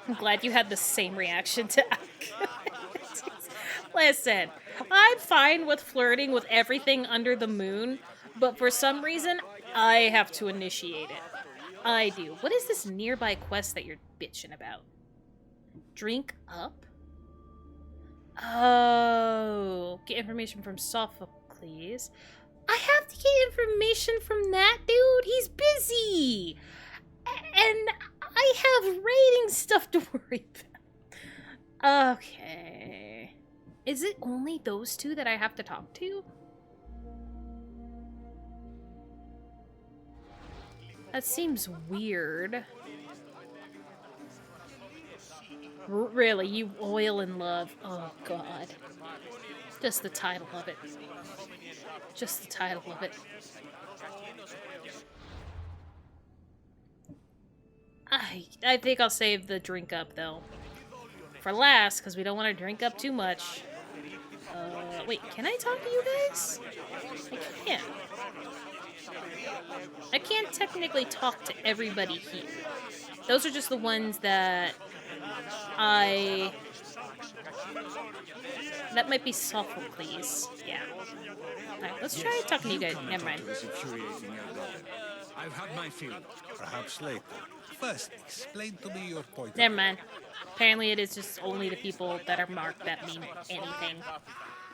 I'm glad you had the same reaction to Listen, I'm fine with flirting with everything under the moon, but for some reason, I have to initiate it. I do. What is this nearby quest that you're bitching about? Drink up? Oh, get information from Sophocles. I have to get information from that dude. He's busy. And I have rating stuff to worry about. Okay. Is it only those two that I have to talk to? That seems weird. Really, you oil and love. Oh, God. Just the title of it. Just the title of it. I think I'll save the drink up, though. For last, because we don't want to drink up too much. Wait, can I talk to you guys? I can't. I can't technically talk to everybody here. Those are just the ones that that might be Sophocles. Yeah. Alright, let's try talking to you guys. Never mind. I've had my fill. Perhaps later. First, explain to me your point. Never mind. Apparently it is just only the people that are marked that mean anything.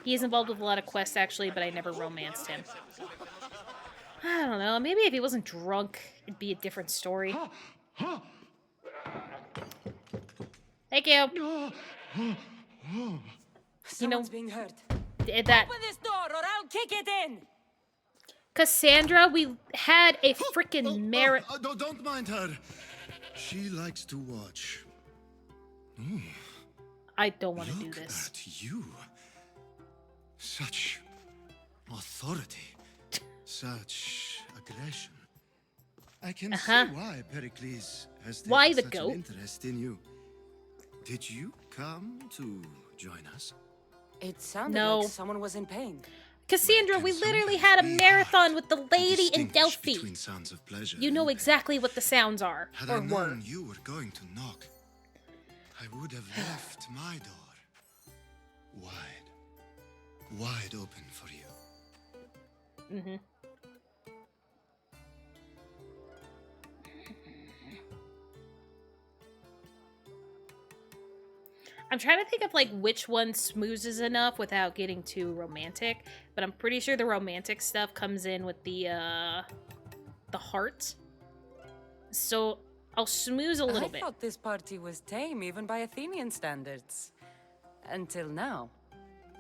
He is involved with a lot of quests, actually, but I never romanced him. I don't know. Maybe if he wasn't drunk, it'd be a different story. Thank you. Someone's being hurt. That Open this door or I'll kick it in! Cassandra, we had a freaking merit. Don't mind her. She likes to watch. I don't want to do this. At you. Such authority. Such aggression. I can see why Pericles has taken the such goat? an interest in you. Did you come to join us? It sounded like someone was in pain. Cassandra, we literally had a marathon with the lady in Delphi. Between sounds of pleasure You know exactly what the sounds are. Had or I were. known you were going to knock, I would have left my door wide open for you. Mm-hmm. I'm trying to think of like which one smoozes enough without getting too romantic, but I'm pretty sure the romantic stuff comes in with the heart. So I'll smooze a little bit. I thought this party was tame even by Athenian standards. Until now.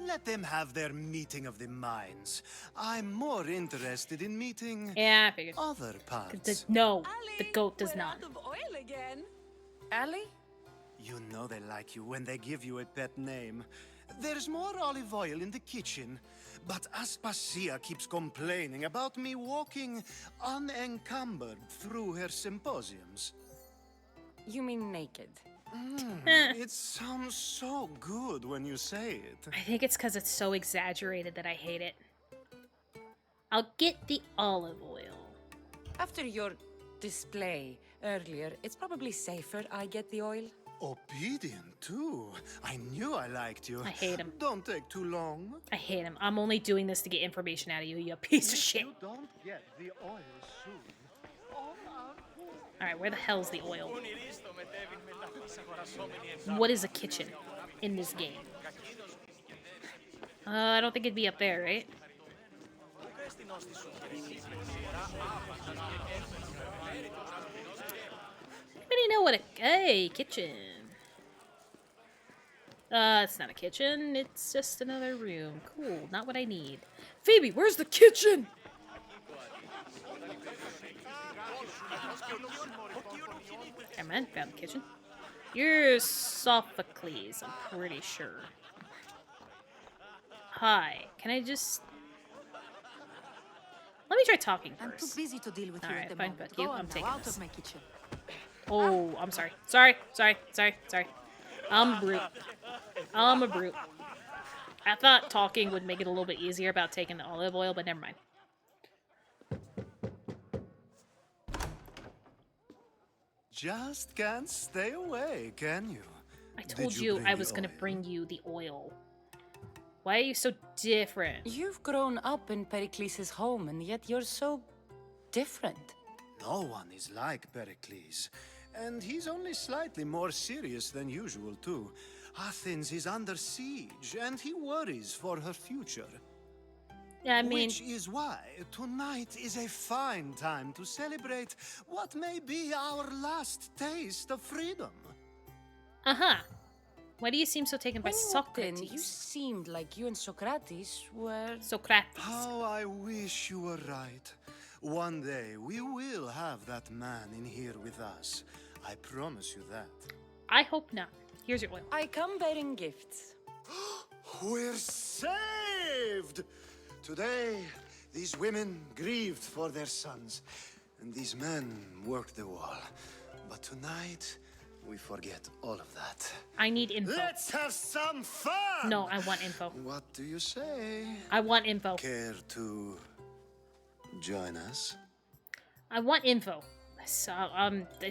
Let them have their meeting of the minds. I'm more interested in meeting I figured. other parts. No, the goat does not. Out of oil again. Ali? You know they like you when they give you a pet name. There's more olive oil in the kitchen, but Aspasia keeps complaining about me walking unencumbered through her symposiums. You mean naked? It sounds so good when you say it. I think it's because it's so exaggerated that I hate it. I'll get the olive oil. After your display earlier, it's probably safer I get the oil. Obedient, too. I knew I liked you. I hate him. Don't take too long. I hate him. I'm only doing this to get information out of you, you piece of shit. You don't get the oil soon. Alright, where the hell's the oil? What is a kitchen in this game? I don't think it'd be up there, right? Anybody know what a... Hey, kitchen. It's not a kitchen. It's just another room. Cool. Not what I need. Phoebe, where's the kitchen? Come on, found the kitchen. You're Sophocles, I'm pretty sure. Hi. Can I just... Let me try talking I'm first. too busy to deal with you Alright, at the fine, moment. fuck you. Go on I'm now, taking out this. of my kitchen. Oh, I'm sorry. Sorry. I'm a brute. I'm a brute. I thought talking would make it a little bit easier about taking the olive oil, but never mind. Just can't stay away, can you? I told you I was gonna bring you the oil. Why are you so different? You've grown up in Pericles' home, and yet you're so different. No one is like Pericles. And he's only slightly more serious than usual, too. Athens is under siege, and he worries for her future. Yeah, I mean... Which is why tonight is a fine time to celebrate what may be our last taste of freedom. Uh-huh. Why do you seem so taken by When you walked in, Socrates? you seemed like you and Socrates were... Socrates. How I wish you were right. One day we will have that man in here with us. I promise you that. I hope not. Here's your oil. I come bearing gifts. We're saved! Today, these women grieved for their sons, and these men worked the wall. But tonight, we forget all of that. I need info. Let's have some fun! No, I want info. What do you say? I want info. Care to join us? I want info. So,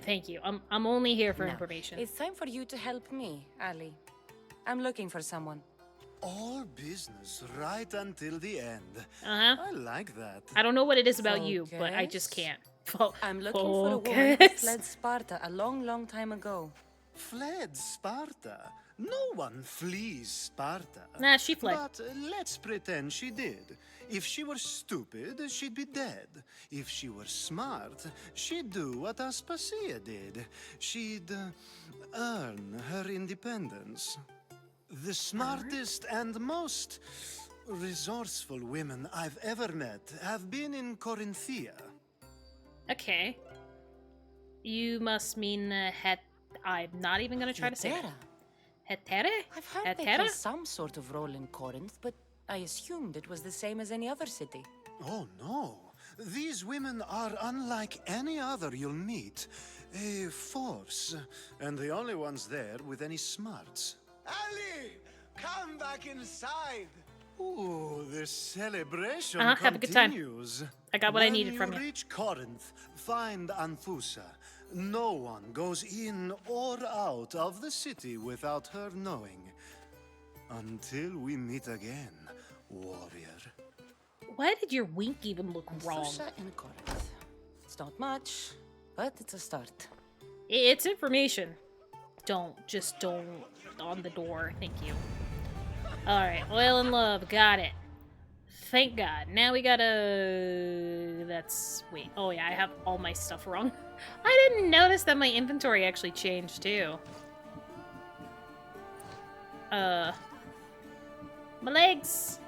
thank you. I'm only here for information. It's time for you to help me, Ali. I'm looking for someone. All business right until the end. Uh-huh. I like that. I don't know what it is about you, but I Focus. just can't. I'm looking for a woman who Focus. fled Sparta a long, long time ago. Fled Sparta? No one flees Sparta. Nah, she fled. But let's pretend she did. If she were stupid, she'd be dead. If she were smart, she'd do what Aspasia did. She'd earn her independence. The smartest and most resourceful women I've ever met have been in Corinthia. Okay. You must mean I'm not even gonna try to say that. Hetere? I've heard they play some sort of role in Corinth, but I assumed it was the same as any other city. Oh, no. These women are unlike any other you'll meet. A force, and the only ones there with any smarts. Ali! Come back inside! Ooh, the celebration have a good time. continues. I got what I needed from When you. reach Corinth, find Anfusa. No one goes in or out of the city without her knowing. Until we meet again, warrior. Why did your wink even look wrong? Anfusa in Corinth. It's not much, but it's a start. It's information. Don't on the door. Thank you. Alright, oil and love. Got it. Thank God. Now we gotta... Wait. Oh yeah, I have all my stuff wrong. I didn't notice that my inventory actually changed too. My legs!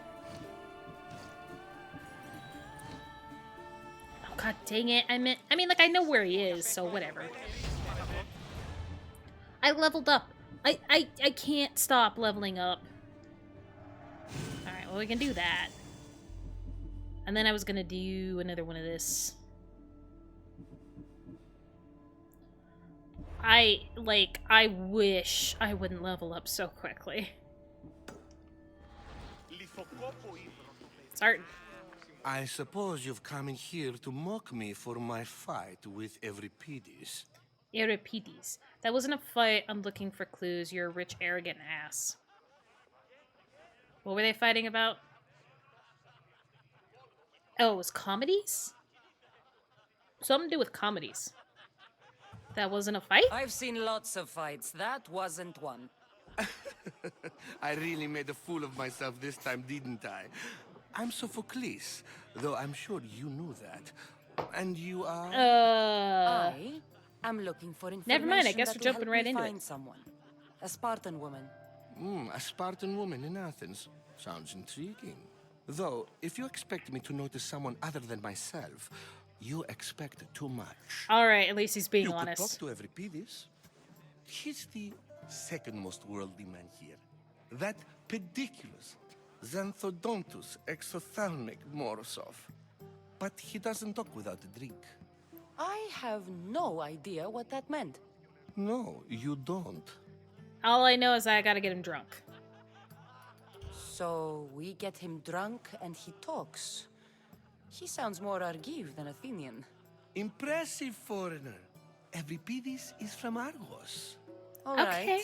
Oh god dang it. I mean, like, I know where he is, so whatever. I leveled up. I can't stop leveling up. Alright, well, we can do that. And then I was gonna do another one of this. I wish I wouldn't level up so quickly. Start. I suppose you've come in here to mock me for my fight with Euripides. Euripides. That wasn't a fight. I'm looking for clues. You're a rich, arrogant ass. What were they fighting about? Oh, it was comedies? Something to do with comedies. That wasn't a fight? I've seen lots of fights. That wasn't one. I really made a fool of myself this time, didn't I? I'm Sophocles, though I'm sure you knew that. And you are... I am looking for information. Never mind, I guess that we're will jumping help right me into find it. someone. A Spartan woman. A Spartan woman in Athens. Sounds intriguing. Though, if you expect me to notice someone other than myself, you expect too much. Alright, at least he's being you honest. Could talk to Euripides. He's the second most worldly man here. That pediculous, xanthodontus exophthalmic Morosov. But he doesn't talk without a drink. I have no idea what that meant. No, you don't. All I know is I gotta get him drunk. So we get him drunk and he talks. He sounds more Argive than Athenian. Impressive foreigner. Euripides is from Argos. All right. Okay.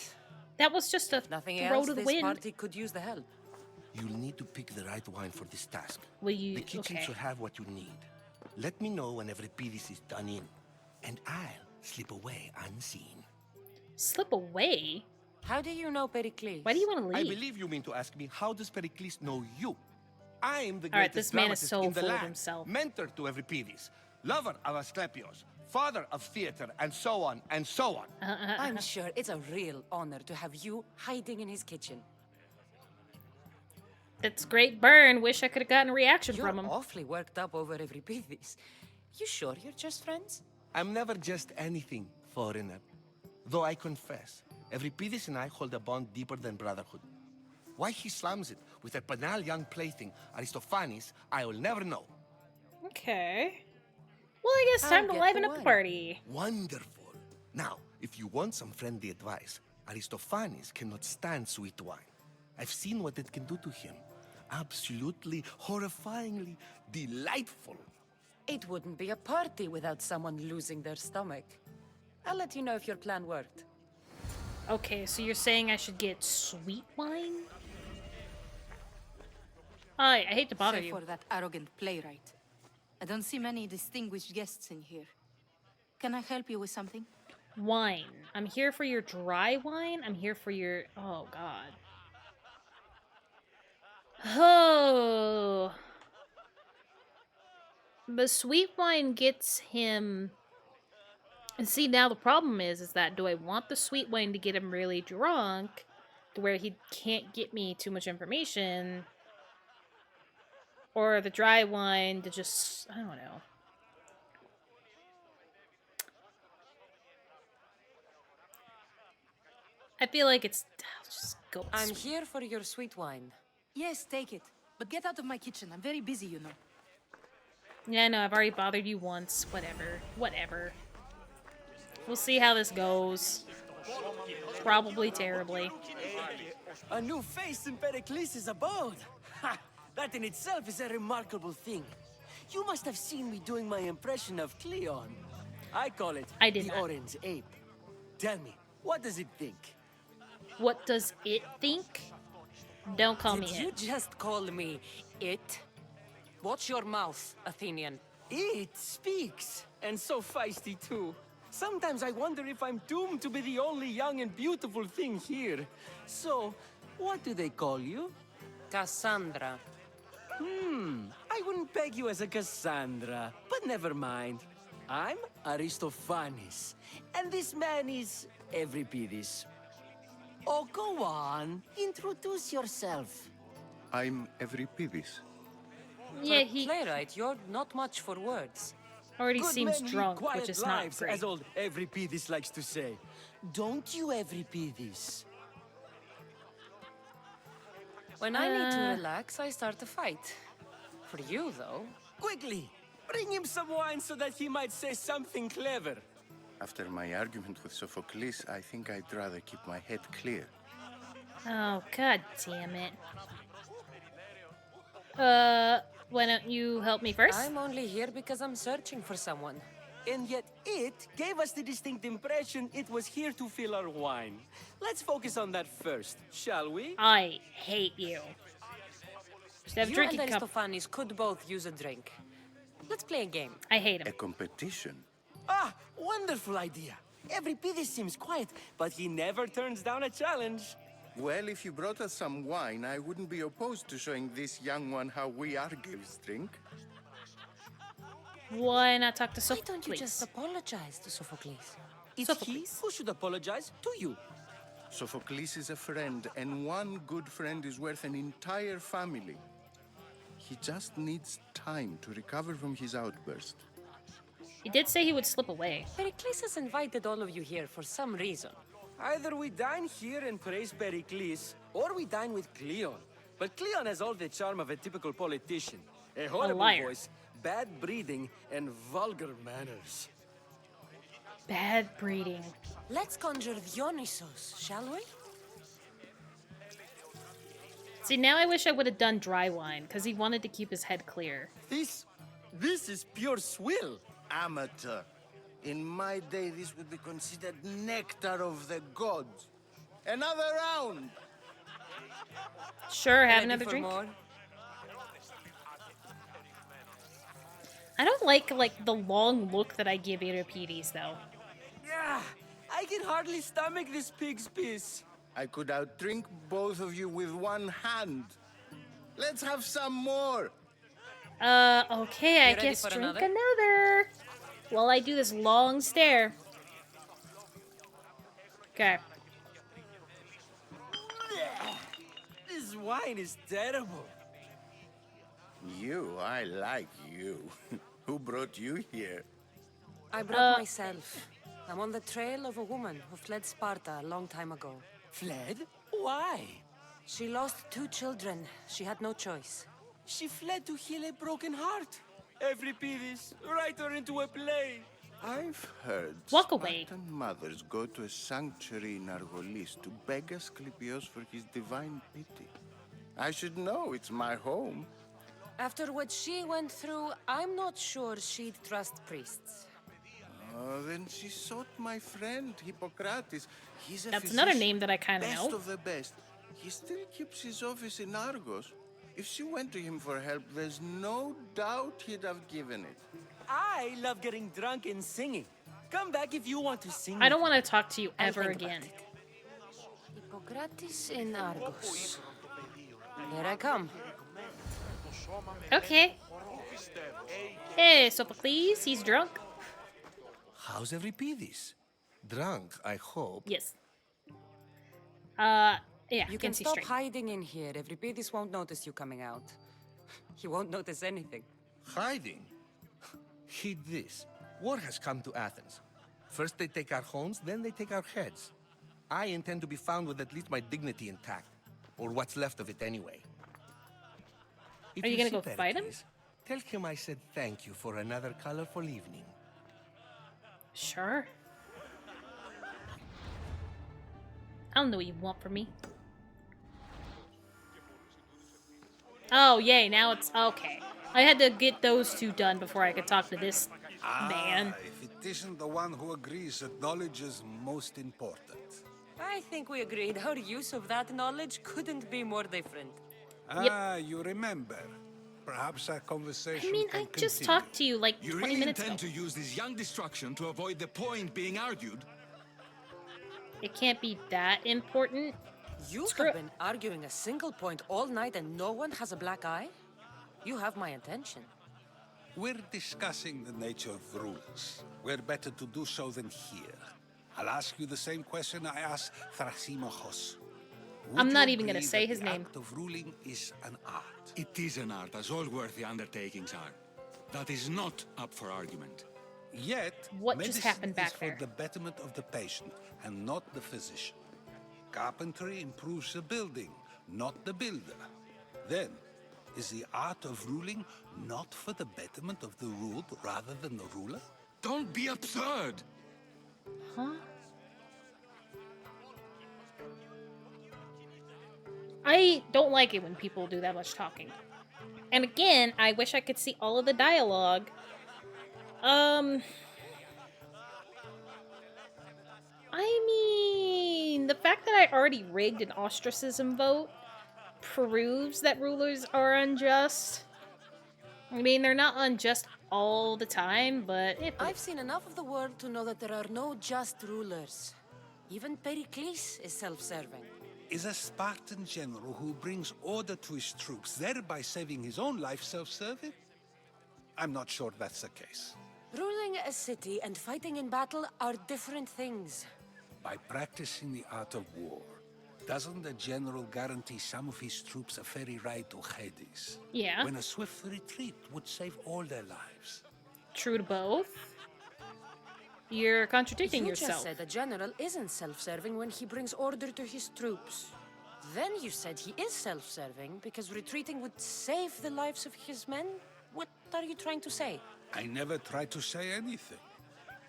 That was just a Nothing throw else, to the this wind. party could use the help. You'll need to pick the right wine for this task. Will you... The kitchen okay. should have what you need. Let me know when Euripides is done in, and I'll slip away unseen. Slip away? How do you know Pericles? Why do you want to leave? I believe you mean to ask me, how does Pericles know you? I am the All right, greatest this man is dramatist so in the full of land, himself. mentor to Euripides, lover of Asclepios, father of theater, and so on, and so on. I'm sure it's a real honor to have you hiding in his kitchen. It's great burn. Wish I could have gotten a reaction You're from him. awfully worked up over Euripides. You sure you're just friends? I'm never just anything, foreigner. Though I confess, Euripides and I hold a bond deeper than brotherhood. Why he slams it with a banal young plaything, Aristophanes, I will never know. Okay. Well, I guess time to get liven the up the wine. party. Wonderful. Now, if you want some friendly advice, Aristophanes cannot stand sweet wine. I've seen what it can do to him. Absolutely, horrifyingly delightful. It wouldn't be a party without someone losing their stomach. I'll let you know if your plan worked. Okay, so you're saying I should get sweet wine? I hate to bother Save you. for that arrogant playwright. I don't see many distinguished guests in here. Can I help you with something? Wine. I'm here for your dry wine. I'm here for your... Oh, God. Oh. The sweet wine gets him... And see, now the problem is that do I want the sweet wine to get him really drunk to where he can't get me too much information? Or the dry wine to just... I don't know. I feel like it's... I'll just go with I'm sweet. here for your sweet wine. Yes, take it. But get out of my kitchen. I'm very busy, you know. Yeah, no, I've already bothered you once. Whatever. Whatever. We'll see how this goes. Probably terribly. A new face in Pericles' abode. Ha! That in itself is a remarkable thing. You must have seen me doing my impression of Cleon. I call it I did the not. orange ape. Tell me, what does it think? What does it think? Don't call me Did you it. just call me it? Watch your mouth, Athenian. It speaks, and so feisty too. Sometimes I wonder if I'm doomed to be the only young and beautiful thing here. So, what do they call you? Cassandra. I wouldn't peg you as a Cassandra, but never mind. I'm Aristophanes, and this man is Euripides. Oh, go on. Introduce yourself. I'm Euripides. Yeah, For a he playwright, you're not much for words. already Good seems men lead drunk, quiet which is not lives, great. as old Euripides likes to say. Don't you, Euripides? When I need to relax, I start a fight. For you, though. Quickly, bring him some wine so that he might say something clever. After my argument with Sophocles, I think I'd rather keep my head clear. Oh, god damn it. Why don't you help me first? I'm only here because I'm searching for someone. And yet it gave us the distinct impression it was here to fill our wine. Let's focus on that first, shall we? I hate you. Just have a You drinking and cup. Aristophanes could both use a drink. Let's play a game. I hate A him. competition? Ah, wonderful idea. Euripides seems quiet, but he never turns down a challenge. Well, if you brought us some wine, I wouldn't be opposed to showing this young one how we Argives drink. Why not talk to Why Sophocles? don't you just apologize to Sophocles? It's he who should apologize to you. Sophocles is a friend, and one good friend is worth an entire family. He just needs time to recover from his outburst. He did say he would slip away. Pericles has invited all of you here for some reason. Either we dine here and praise Pericles, or we dine with Cleon. But Cleon has all the charm of a typical politician. A horrible liar. voice, bad breeding, and vulgar manners. Bad breeding. Let's conjure Dionysos, shall we? See, now I wish I would have done dry wine, because he wanted to keep his head clear. This is pure swill. Amateur. In my day, this would be considered nectar of the gods. Another round! Sure, have Ready another for drink. more? I don't like the long look that I give Euripides, though. Yeah, I can hardly stomach this pig's piss. I could outdrink both of you with one hand. Let's have some more. Okay, I You ready guess for drink another? another. While I do this long stare. Okay. This wine is terrible. You, I like you. Who brought you here? I brought myself. I'm on the trail of a woman who fled Sparta a long time ago. Fled? Why? She lost 2 children. She had no choice. She fled to heal a broken heart. Euripides, write her into a play. I've heard Walk away. Spartan mothers go to a sanctuary in Argolis to beg Asclepios for his divine pity. I should know, it's my home. After what she went through, I'm not sure she'd trust priests. Oh, then she sought my friend, Hippocrates. He's a That's another physician, name that I kind of best know. of the best. He still keeps his office in Argos. If she went to him for help, there's no doubt he'd have given it. I love getting drunk and singing. Come back if you want to sing. I don't want to talk to you ever think about again. Hippocrates in Argos. Here I come. Okay. Hey, Sophocles, he's drunk. How's Euripides? Drunk, I hope. Yes. Yeah, You can can see stop straight. hiding in here. Euripides won't notice you coming out. He won't notice anything. Hiding? Heed this. War has come to Athens. First they take our homes, then they take our heads. I intend to be found with at least my dignity intact. Or what's left of it anyway. If Are you gonna see go fight him? Pericles, tell him I said thank you for another colorful evening. Sure. I don't know what you want from me. Oh, yay, now it's... Okay. I had to get those two done before I could talk to this man. If it isn't the one who agrees that knowledge is most important. I think we agreed our use of that knowledge couldn't be more different. You remember. Perhaps our conversation I mean, can I just continue. talked to you like You 20 really minutes ago. intend to use this young destruction to avoid the point being argued? It can't be that important. You Screw have it. been arguing a single point all night and no one has a black eye? You have my attention. We're discussing the nature of rules. Where better to do so than here? I'll ask you the same question I asked Thrasymachos. I'm Would not you even gonna agree say that his the name. act of ruling is an art? It is an art, as all worthy undertakings are. That is not up for argument. Yet, What just medicine happened back is for there? the betterment of the patient and not the physician. Carpentry improves the building, not the builder. Then, is the art of ruling not for the betterment of the ruled rather than the ruler? Don't be absurd! Huh? I don't like it when people do that much talking. And again, I wish I could see all of the dialogue. I mean, the fact that I already rigged an ostracism vote proves that rulers are unjust. I mean, they're not unjust all the time, but... I've seen enough of the world to know that there are no just rulers. Even Pericles is self-serving. Is a Spartan general who brings order to his troops, thereby saving his own life, self-serving? I'm not sure that's the case. Ruling a city and fighting in battle are different things. By practicing the art of war, doesn't the general guarantee some of his troops a ferry ride to Hades? Yeah. When a swift retreat would save all their lives. True to both. You're contradicting You yourself. just said a general isn't self-serving when he brings order to his troops. Then you said he is self-serving because retreating would save the lives of his men? What are you trying to say? I never tried to say anything.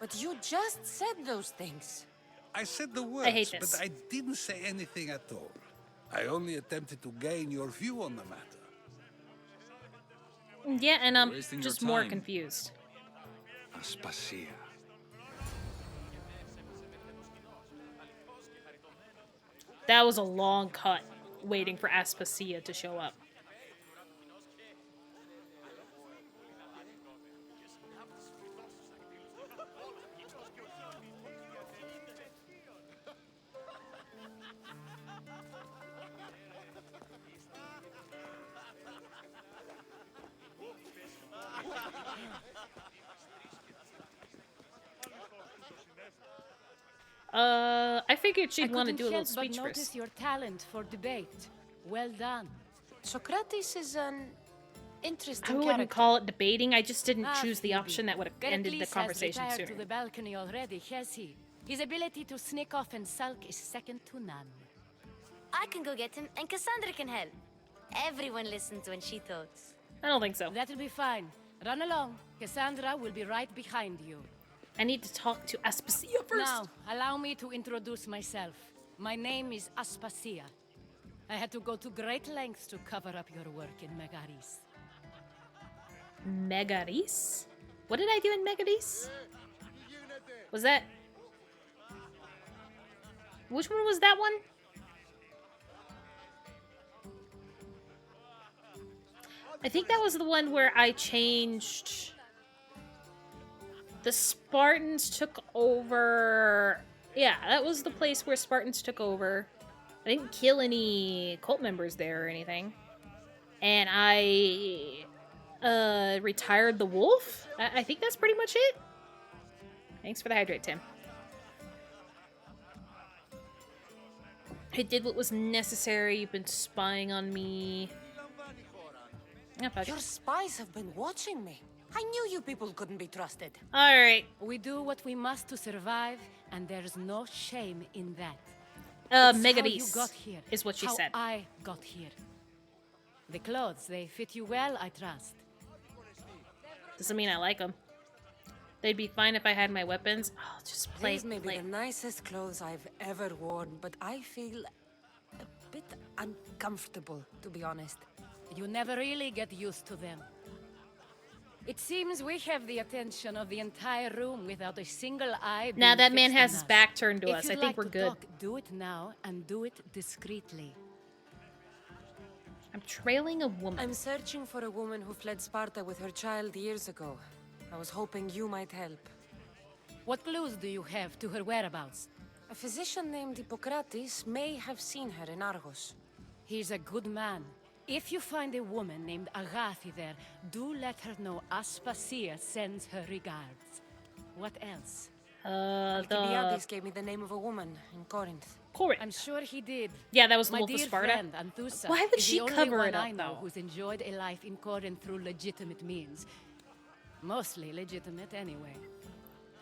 But you just said those things. I said the words, hate this. but I didn't say anything at all. I only attempted to gain your view on the matter. Yeah, and I'm Wasting your just more time. confused. Aspasia. That was a long cut, waiting for Aspasia to show up. I figured she'd want to do a little speech notice first. your talent for debate. Well done. Socrates is an interesting I wouldn't character. call it debating. I just didn't Ah, choose the Phoibe. option that would have ended the Pericles conversation has retired sooner. to the balcony already, has he? His ability to sneak off and sulk is second to none. I can go get him, and Cassandra can help. Everyone listens when she talks. I don't think so. That'll be fine. Run along. Cassandra will be right behind you. I need to talk to Aspasia first. Now, allow me to introduce myself. My name is Aspasia. I had to go to great lengths to cover up your work in Megaris. Megaris? What did I do in Megaris? Was that... Which one was that one? I think that was the one where I changed The Spartans took over. Yeah, that was the place where Spartans took over. I didn't kill any cult members there or anything. And I retired the wolf. I think that's pretty much it. Thanks for the hydrate, Tim. I did what was necessary. You've been spying on me. Your spies have been watching me. I knew you people couldn't be trusted. All right. We do what we must to survive, and there's no shame in that. Megadis is what she said. I got here. The clothes, they fit you well, I trust. Doesn't mean I like them. They'd be fine if I had my weapons. I'll just play. These may be the nicest clothes I've ever worn, but I feel a bit uncomfortable, to be honest. You never really get used to them. It seems we have the attention of the entire room without a single eye. Now that man has his back turned to us. I think we're good. Do it now and do it discreetly. I'm trailing a woman. I'm searching for a woman who fled Sparta with her child years ago. I was hoping you might help. What clues do you have to her whereabouts? A physician named Hippocrates may have seen her in Argos. He's a good man. If you find a woman named Agathi there, do let her know Aspasia sends her regards. What else? Alcibiades gave me the name of a woman in Corinth. Corinth. I'm sure he did. Yeah, that was the My wolf of dear Sparta. friend, Anthusa, Why would is she the only cover one it up, I know though? who's enjoyed a life in Corinth through legitimate means. Mostly legitimate, anyway.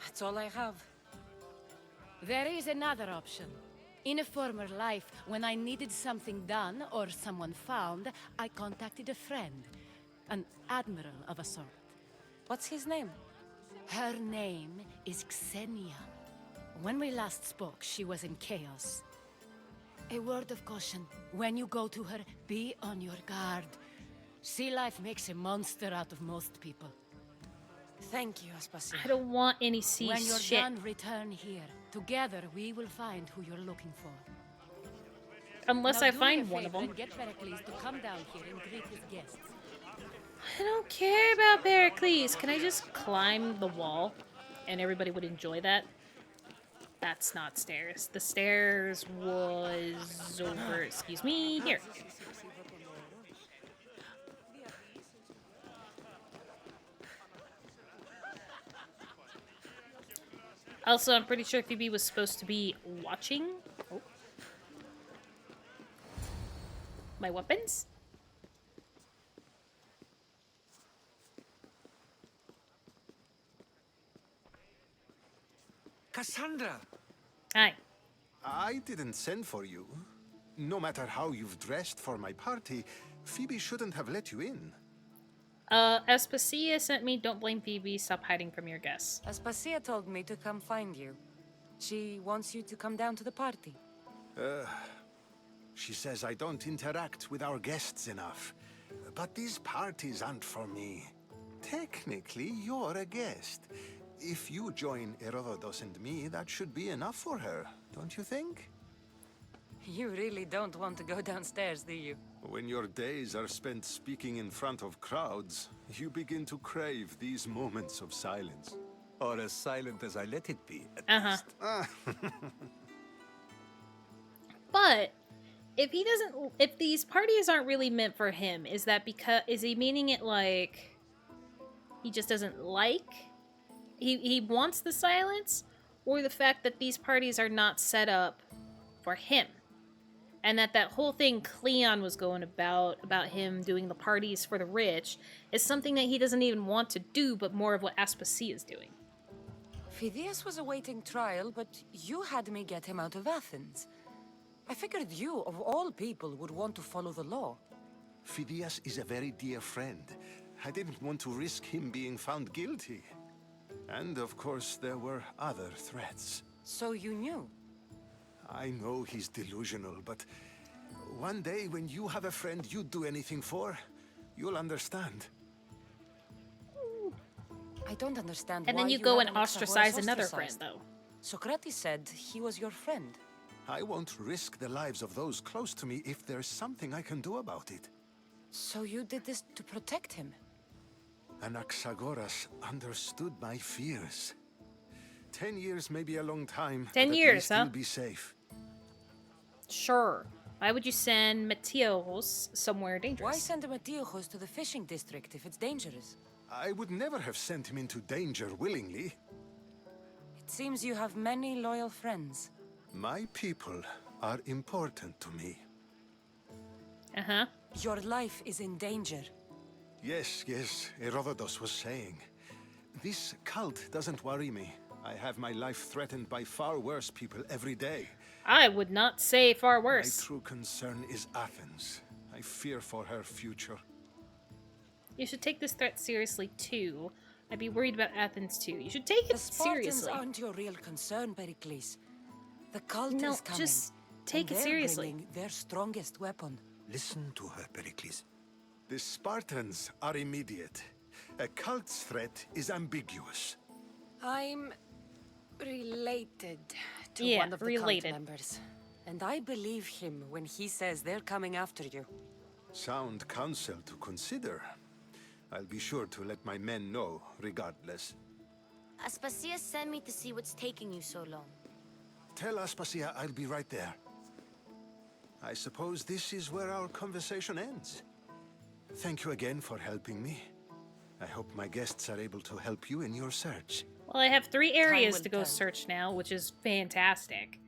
That's all I have. There is another option. In a former life, when I needed something done or someone found, I contacted a friend. An admiral of a sort. What's his name? Her name is Xenia. When we last spoke, she was in chaos. A word of caution. When you go to her, be on your guard. Sea life makes a monster out of most people. Thank you, Aspasia. I don't want any sea When you're shit. done, return here. Together, we will find who you're looking for. Unless Now I do me find a one of favor them. and get Pericles to come down here and greet his guests. I don't care about Pericles. Can I just climb the wall? And everybody would enjoy that. That's not stairs. The stairs was over, excuse me, here. Also, I'm pretty sure Phoebe was supposed to be watching. Oh. My weapons? Cassandra! Hi. I didn't send for you. No matter how you've dressed for my party, Phoebe shouldn't have let you in. Aspasia sent me, don't blame Phoebe, stop hiding from your guests. Aspasia told me to come find you. She wants you to come down to the party. She says I don't interact with our guests enough. But these parties aren't for me. Technically, you're a guest. If you join Herodotus and me, that should be enough for her, don't you think? You really don't want to go downstairs, do you? When your days are spent speaking in front of crowds, you begin to crave these moments of silence. Or as silent as I let it be, at least. But if he doesn't, if these parties aren't really meant for him, is that because, is he meaning it like he just doesn't like? He wants the silence, or the fact that these parties are not set up for him? And that whole thing Cleon was going about him doing the parties for the rich is something that he doesn't even want to do, but more of what Aspasia is doing. Phidias was awaiting trial, but you had me get him out of Athens. I figured you, of all people, would want to follow the law. Phidias is a very dear friend. I didn't want to risk him being found guilty. And of course, there were other threats. So you knew? I know he's delusional, but one day when you have a friend you'd do anything for, you'll understand. I don't understand And why then you go had and Anaxagoras ostracize another friend, ostracized. though. Socrates said he was your friend. I won't risk the lives of those close to me if there's something I can do about it. So you did this to protect him? Anaxagoras understood my fears. 10 years may be a long time. 10 but years, at least huh? you'll be safe. Sure. Why would you send Mateos somewhere dangerous? Why send Mateos to the fishing district if it's dangerous? I would never have sent him into danger willingly. It seems you have many loyal friends. My people are important to me. Uh-huh. Your life is in danger. Yes, Herodotus was saying. This cult doesn't worry me. I have my life threatened by far worse people every day. I would not say far worse. My true concern is Athens. I fear for her future. You should take this threat seriously, too. I'd be worried about Athens, too. You should take it The Spartans seriously. aren't your real concern, Pericles. The cult No, is coming. just take and it they're seriously. bringing their strongest weapon. Listen to her, Pericles. The Spartans are immediate. A cult's threat is ambiguous. I'm related to Yeah, one of the related. cult members. And I believe him when he says they're coming after you. Sound counsel to consider. I'll be sure to let my men know, regardless. Aspasia sent me to see what's taking you so long. Tell Aspasia I'll be right there. I suppose this is where our conversation ends. Thank you again for helping me. I hope my guests are able to help you in your search. Well, I have 3 areas will to go tell. search now, which is fantastic.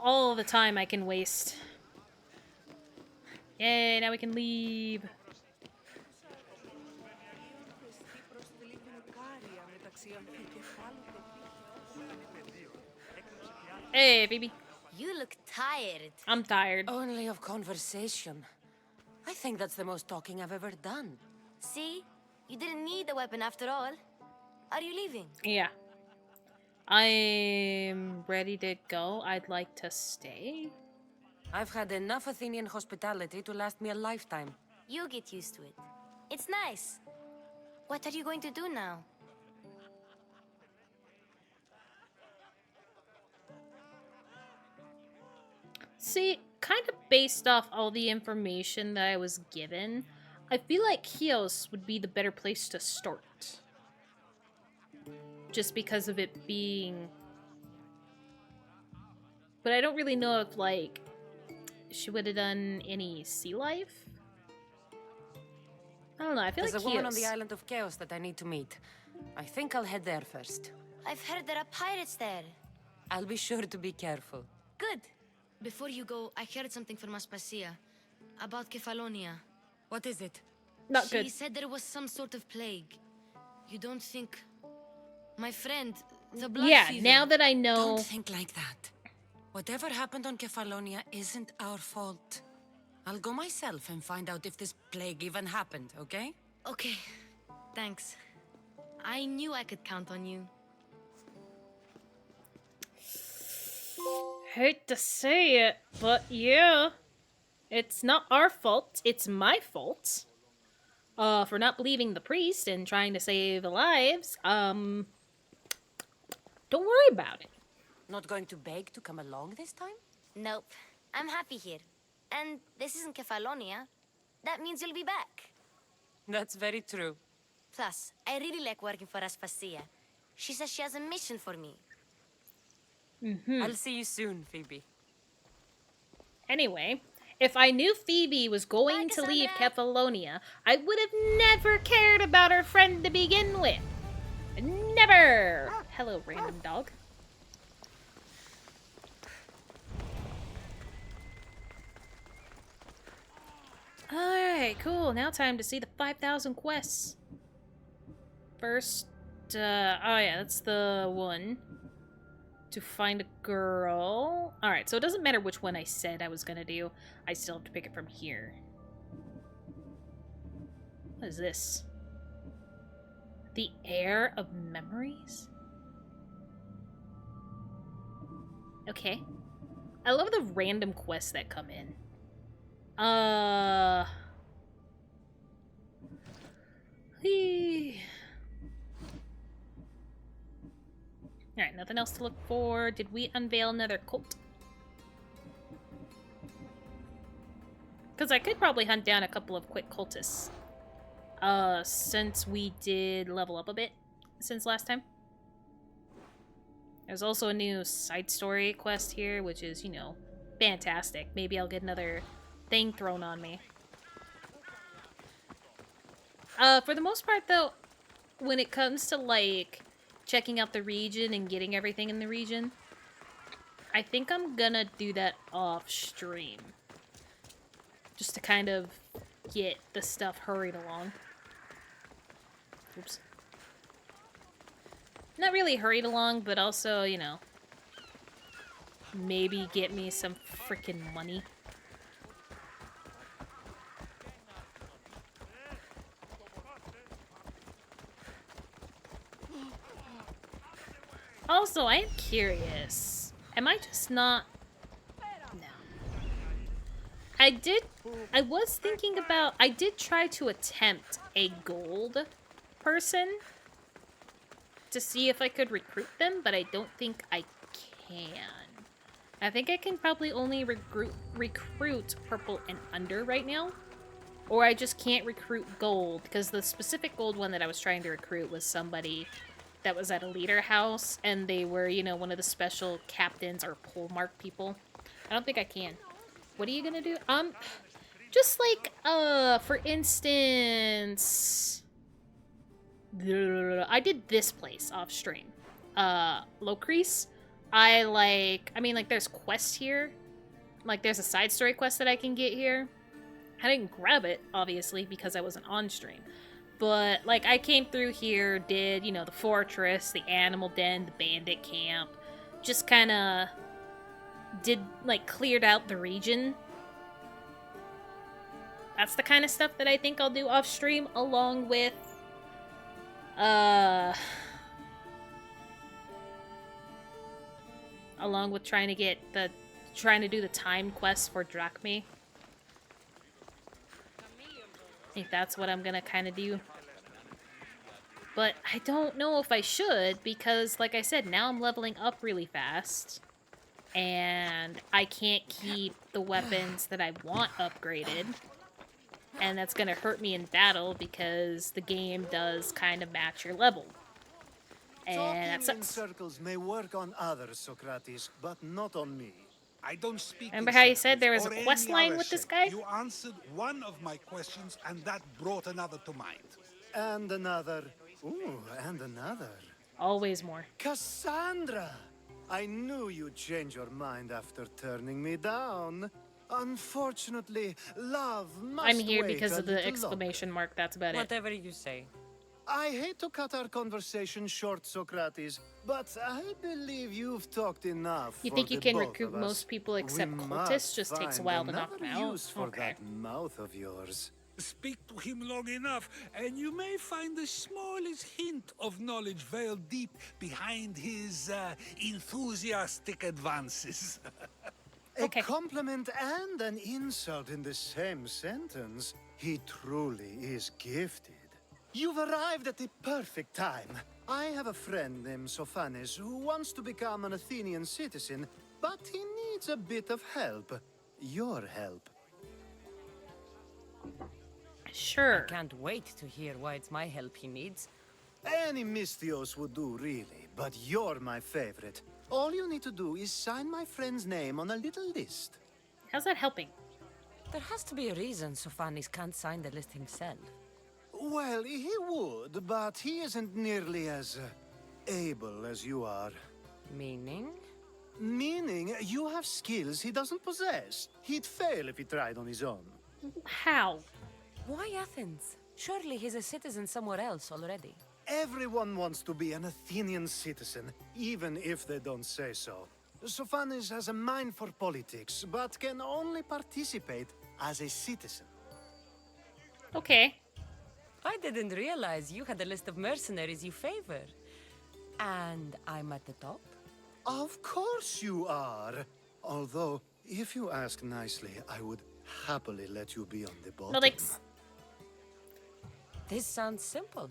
All the time I can waste. Yay, now we can leave. Hey, Phoebe. You look tired. I'm tired. Only of conversation. I think that's the most talking I've ever done. See? You didn't need the weapon after all. Are you leaving? Yeah. I'm ready to go. I'd like to stay. I've had enough Athenian hospitality to last me a lifetime. You get used to it. It's nice. What are you going to do now? See, kind of based off all the information that I was given, I feel like Chios would be the better place to start. Just because of it being... But I don't really know if, like, she would have done any sea life? I don't know, I feel There's like a woman on Chios. the island of Chaos that I need to meet. I think I'll head there first. I've heard there are pirates there. I'll be sure to be careful. Good. Before you go, I heard something from Aspasia about Kephallonia. What is it? Not She good. said there was some sort of plague. You don't think... My friend, the blood Yeah, fever... now that I know... Don't think like that. Whatever happened on Kephallonia isn't our fault. I'll go myself and find out if this plague even happened, okay? Okay, thanks. I knew I could count on you. Hate to say it, but yeah. It's not our fault, it's my fault. For not believing the priest and trying to save lives. Don't worry about it. Not going to beg to come along this time? Nope. I'm happy here. And this isn't Kephallonia. That means you'll be back. That's very true. Plus, I really like working for Aspasia. She says she has a mission for me. I'll see you soon, Phoebe. Anyway, if I knew Phoebe was going to leave Kephallonia, I would have never cared about her friend to begin with. Never! Hello, random dog. Alright, cool. Now time to see the 5,000 quests. First, oh yeah, that's the one. To find a girl. Alright, so it doesn't matter which one I said I was gonna do. I still have to pick it from here. What is this? The Heir of Memories? Okay. I love the random quests that come in. Alright, nothing else to look for. Did we unveil another cult? Because I could probably hunt down a couple of quick cultists. since we did level up a bit since last time. There's also a new side story quest here, which is, you know, fantastic. Maybe I'll get another thing thrown on me. For the most part, though, when it comes to, like, checking out the region and getting everything in the region, I think I'm gonna do that off stream. Just to kind of get the stuff hurried along. Oops. Not really hurried along, but also, you know, maybe get me some freaking money. Also, I am curious. Am I just not... No. I was thinking about... I did try to attempt a gold person to see if I could recruit them, but I don't think I can. I think I can probably only recruit purple and under right now. Or I just can't recruit gold, because the specific gold one that I was trying to recruit was somebody that was at a leader house, and they were, you know, one of the special captains or pole mark people. I don't think I can. What are you gonna do? Just like, for instance... I did this place off stream. Locrease. I mean, like, there's quests here. Like, there's a side story quest that I can get here. I didn't grab it, obviously, because I wasn't on stream. But, like, I came through here, did, you know, the fortress, the animal den, the bandit camp. Just kind of did, like, cleared out the region. That's the kind of stuff that I think I'll do off stream, along with, along with trying to do the time quest for Drachme. I think that's what I'm gonna kind of do. But I don't know if I should, because, like I said, now I'm leveling up really fast. And I can't keep the weapons that I want upgraded. And that's gonna hurt me in battle, because the game does kind of match your level. And that Talking in sucks. circles may work on others, Socrates, but not on me. I don't speak. Remember how you said there was a or quest any line other with this shape. guy? You answered one of my questions, and that brought another to mind. And another. Ooh, and another. Always more. Cassandra! I knew you'd change your mind after turning me down. Unfortunately, love must I'm here wait because a of the little exclamation mark, that's about it. Whatever you say. I hate to cut our conversation short, Socrates, but I believe you've talked enough. You for think you the can both recruit of us. most people except We cultists? must Just takes a find while to knock them another out. use for Okay. that mouth of yours. Speak to him long enough, and you may find the smallest hint of knowledge veiled deep behind his enthusiastic advances. A compliment and an insult in the same sentence. He truly is gifted. You've arrived at the perfect time. I have a friend named Sophanes who wants to become an Athenian citizen, but he needs a bit of help. Your help. Sure. I can't wait to hear why it's my help he needs. Any Mystios would do, really, but you're my favorite. All you need to do is sign my friend's name on a little list. How's that helping? There has to be a reason Sophanis can't sign the list himself. Well, he would, but he isn't nearly as able as you are. Meaning? Meaning you have skills he doesn't possess. He'd fail if he tried on his own. How? Why Athens? Surely he's a citizen somewhere else already. Everyone wants to be an Athenian citizen, even if they don't say so. Sophanes has a mind for politics, but can only participate as a citizen. Okay. I didn't realize you had a list of mercenaries you favor. And I'm at the top? Of course you are. Although, if you ask nicely, I would happily let you be on the bottom. No thanks. This sounds simple.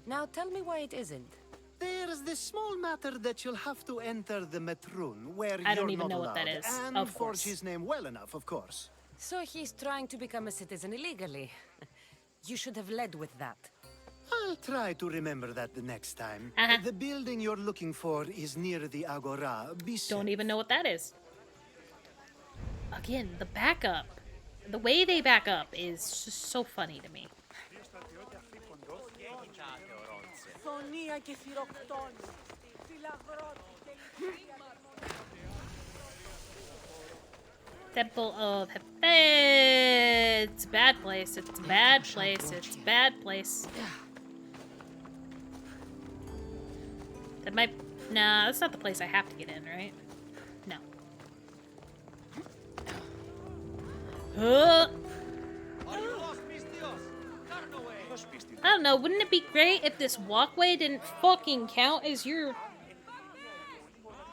Now tell me why it isn't. There's this small matter that you'll have to enter the Metroon, where I don't you're even not know what that allowed, is. and Of forge course. his name well enough, of course. So he's trying to become a citizen illegally. You should have led with that. I'll try to remember that the next time. Uh-huh. The building you're looking for is near the Agora. Be safe. Don't even know what that is. Again, the backup. The way they back up is just so funny to me. Temple of Hefe. It's a bad place. It's a bad place. It's a bad place. That might... Nah, that's not the place I have to get in, right? No. I don't know, wouldn't it be great if this walkway didn't fucking count as your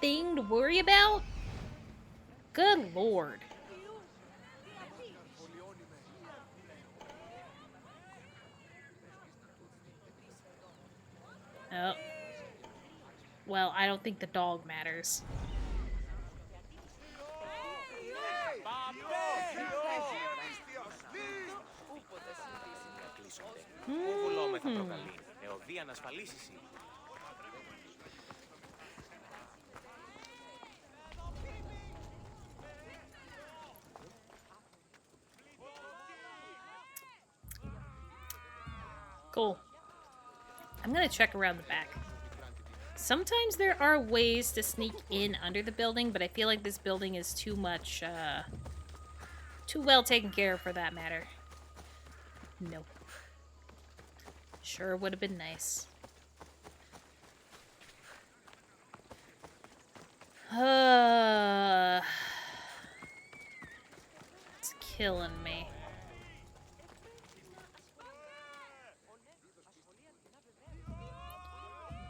thing to worry about? Good lord. Oh. Well, I don't think the dog matters. Cool. I'm gonna check around the back. Sometimes there are ways to sneak in under the building, but I feel like this building is too much, too well taken care of for that matter. Nope. Sure would have been nice. It's killing me.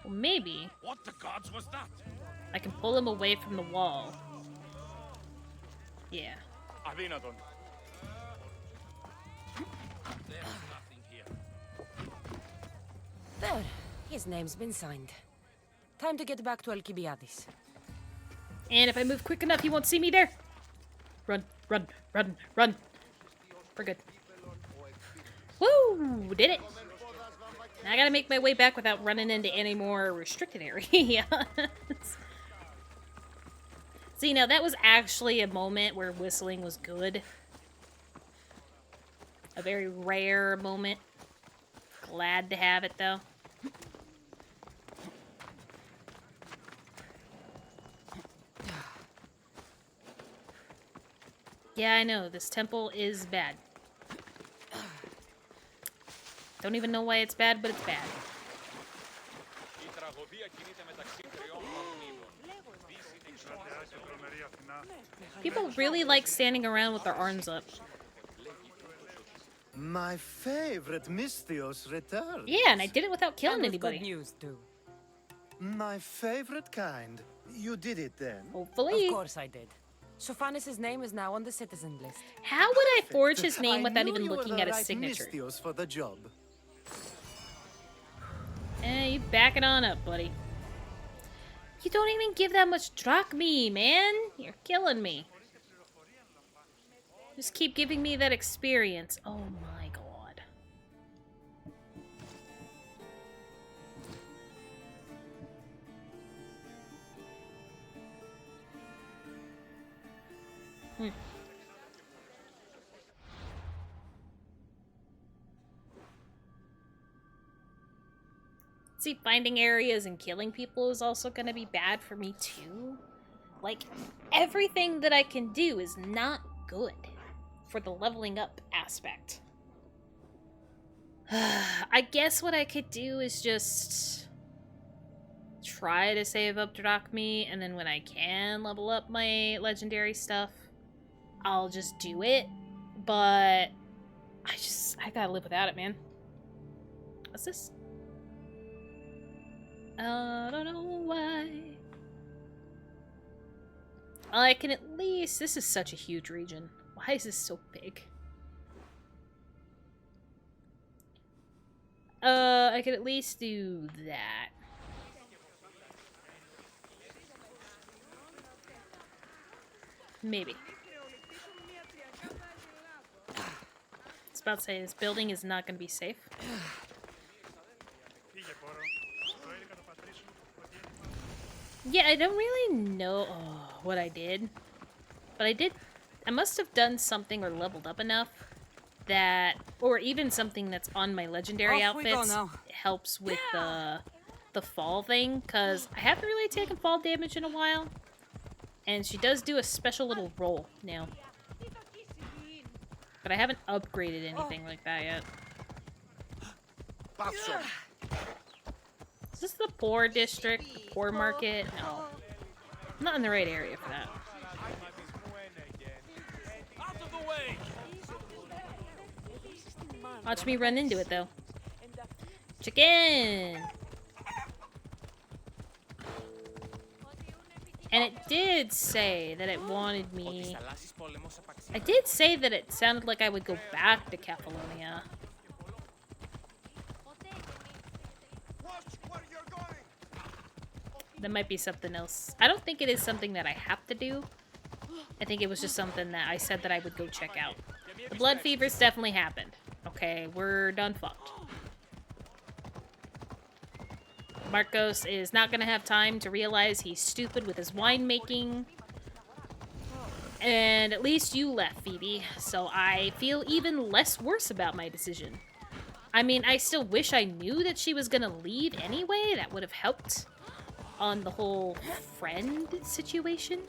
Well, maybe What the gods was that? I can pull him away from the wall. Yeah. Adinaton. There's nothing here. There. His name's been signed. Time to get back to Alcibiades. And if I move quick enough, he won't see me there. Run, run, run, run. We're good. Woo! Did it. Now I gotta make my way back without running into any more restricted areas. See, now that was actually a moment where whistling was good. A very rare moment. Glad to have it, though. Yeah, I know. This temple is bad. Don't even know why it's bad, but it's bad. People really like standing around with their arms up. My favorite Misthios returned. Yeah, and I did it without killing And with anybody. good news, too. My favorite kind. You did it then. Hopefully. Of course I did. Sophanis' name is now on the citizen list. How would I forge his name I without knew even you were looking the at his right signature? Misthios for the job. You back it on up, buddy. You don't even give that much drachmi, man. You're killing me. Just keep giving me that experience. Oh my god. See, finding areas and killing people is also going to be bad for me too. Like, everything that I can do is not good for the leveling up aspect. I guess what I could do is just try to save up drachmi, and then when I can level up my legendary stuff, I'll just do it. But I gotta live without it, man. What's this? I don't know why. I can at least... This is such a huge region. Why is this so big? I could at least do that. Maybe. was about to say, this building is not going to be safe. Yeah, I don't really know what I did. But I must have done something or leveled up enough that, or even something that's on my legendary Off we go outfits now. helps with the fall thing, because I haven't really taken fall damage in a while. And she does do a special little roll now. But I haven't upgraded anything like that yet. Is this the poor district? The poor market? No. I'm not in the right area for that. Out of the way! Watch me run into it, though. Chicken! And it did say that it wanted me... I did say that it sounded like I would go back to Kephallonia. That might be something else. I don't think it is something that I have to do. I think it was just something that I said that I would go check out. The blood fevers definitely happened. Okay, we're done fucked. Marcos is not going to have time to realize he's stupid with his winemaking. And at least you left, Phoebe, so I feel even less worse about my decision. I mean, I still wish I knew that she was going to leave anyway. That would have helped on the whole friend situation.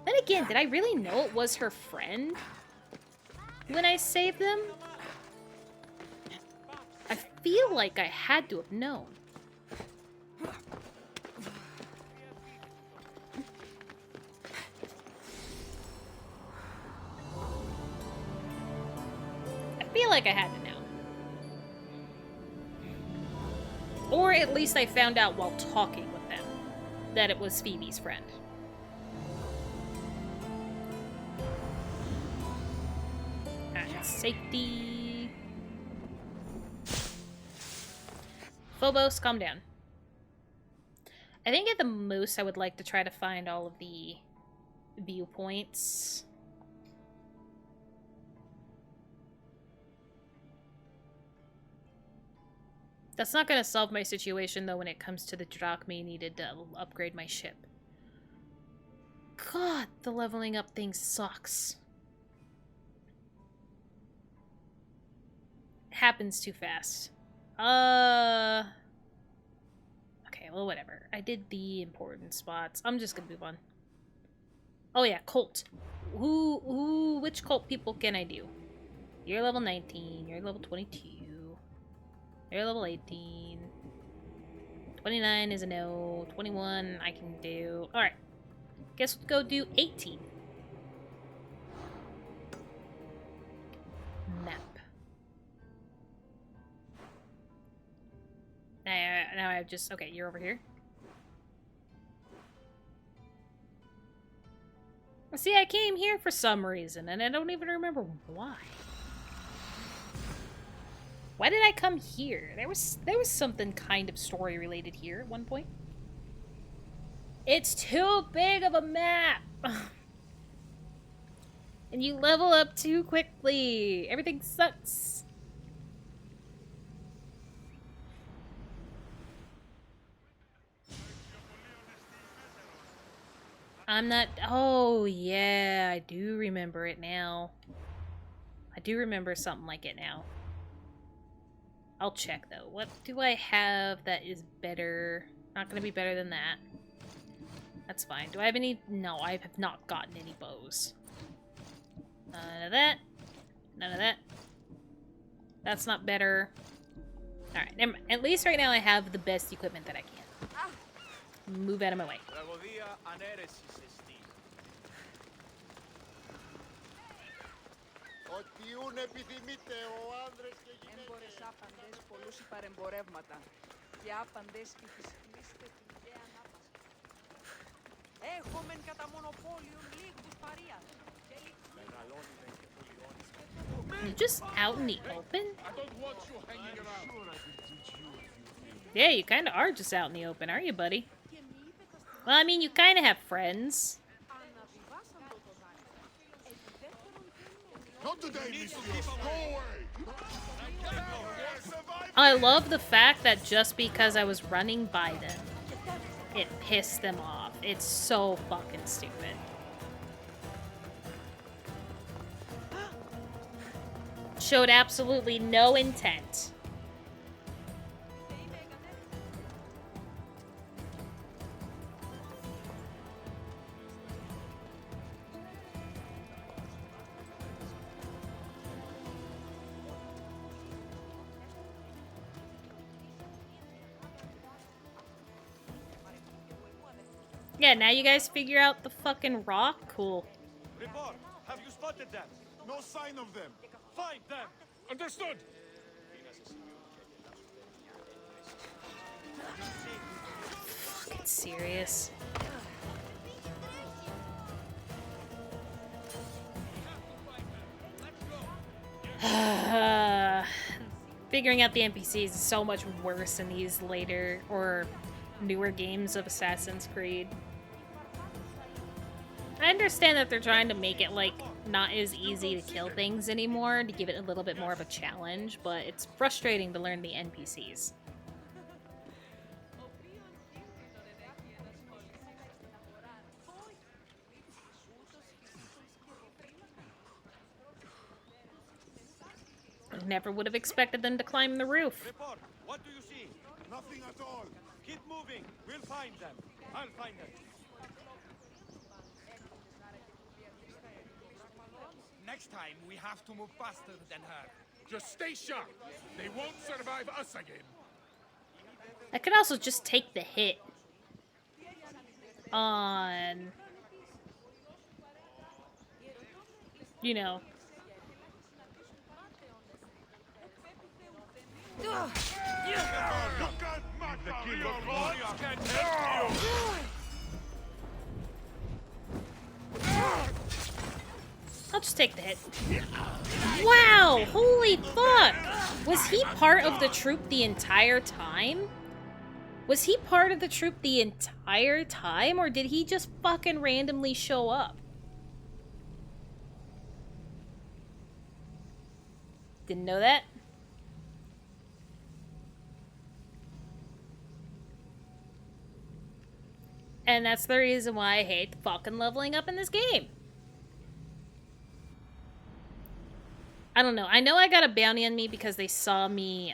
Then again, did I really know it was her friend when I saved them? I feel like I had to have known. I feel like I had to know. Or at least I found out while talking with them that it was Phoebe's friend. Alright, safety. Phobos, calm down. I think at the most I would like to try to find all of the viewpoints. That's not going to solve my situation, though, when it comes to the drachmae needed to upgrade my ship. God, the leveling up thing sucks. It happens too fast. Okay, well, whatever. I did the important spots. I'm just going to move on. Oh, yeah, cult. Which cult people can I do? You're level 19. You're level 22. You're level 18. 29 is a no. 21 I can do. Alright. Guess we'll go do 18. Map. Now I've just... Okay, you're over here. See, I came here for some reason, and I don't even remember why. Why did I come here? There was something kind of story related here at one point. It's too big of a map! And you level up too quickly. Everything sucks. I'm not... Oh, yeah, I do remember it now. I do remember something like it now. I'll check, though. What do I have that is better? Not gonna be better than that. That's fine. Do I have any... No, I have not gotten any bows. None of that. None of that. That's not better. Alright, at least right now I have the best equipment that I can. Move out of my way. Έμπορες άπαντες πολλούς παρεμπορεύματα. Και άπαντες και τις κλείστε την ιδέα ανάπαση. Έχομεν κατά μονοπόλιον λίγους παρείας. You're just out in the open? Yeah, you kind of are just out in the open, aren't you, buddy? Well, I mean, you kind of have friends. Not today, Messieurs. Go away. I love the fact that just because I was running by them, it pissed them off. It's so fucking stupid. Showed absolutely no intent. Yeah, now you guys figure out the fucking rock? Cool. Report. Have you spotted them? No sign of them. Find them. Understood. Fucking serious. Figuring out the NPCs is so much worse in these later or newer games of Assassin's Creed. I understand that they're trying to make it, like, not as easy to kill things anymore, to give it a little bit more of a challenge, but it's frustrating to learn the NPCs. I never would have expected them to climb the roof. Report. What do you see? Nothing at all. Keep moving. We'll find them. I'll find them. Next time, we have to move faster than her. Just stay sharp. They won't survive us again. I could also just take the hit on, you know. I'll just take the hit. Wow! Holy fuck! Was he part of the troop the entire time? Was he part of the troop the entire time, or did he just fucking randomly show up? Didn't know that. And that's the reason why I hate fucking leveling up in this game. I don't know. I know I got a bounty on me because they saw me,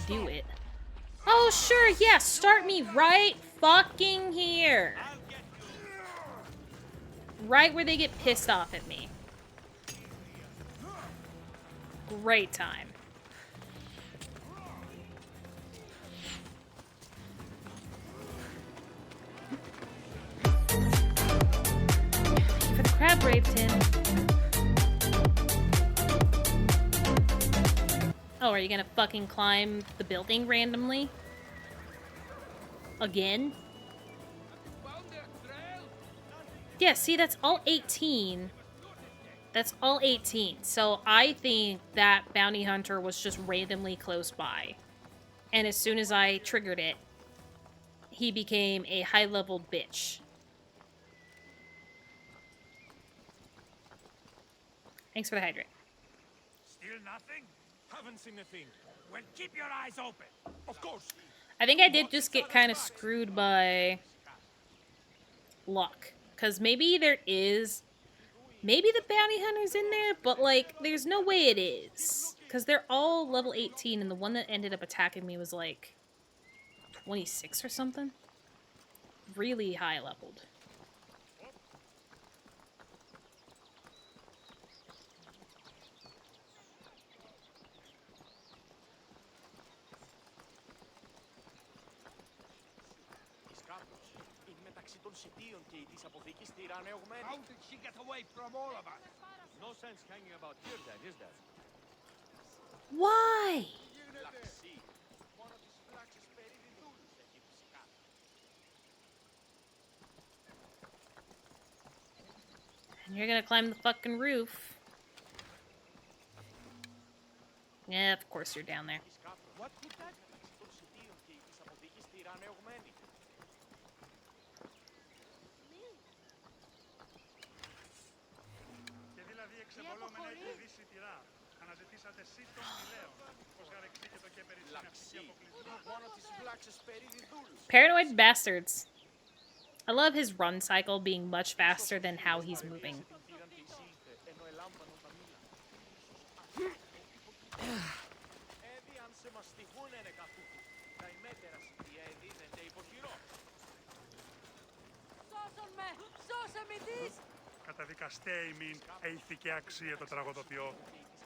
do it. Oh, sure, yeah, start me right fucking here. Right where they get pissed off at me. Great time. For the crab brave tin. Oh, are you gonna fucking climb the building randomly? Again? Yeah, see, that's all 18. That's all 18. So I think that bounty hunter was just randomly close by. And as soon as I triggered it, he became a high-leveled bitch. Thanks for the hydrate. Still nothing? Haven't seen a thing. Well, keep your eyes open. Of course. I think I did just get kind of screwed by luck. Because maybe there is... Maybe the bounty hunter's in there, but, like, there's no way it is. Because they're all level 18, and the one that ended up attacking me was, like, 26 or something. Really high-leveled. How did she get away from all of us? No sense hanging about here then, is there? Why? And you're gonna climb the fucking roof. Yeah, of course you're down there. What could that be? δηλαδή εξεβολόμενα έχει δύσει τυρά. Αναζητήσατε σύντομ μιλέων. Πως γαρεξί και το κέπερι συνευτική αποκλεισμό. Μόνο τις βλάξες περίδι δούλους. Paranoid bastards. I love his run cycle being much faster than how he's moving. Καταδικαστέ ημίν ηθική αξία το τραγωδοποιό.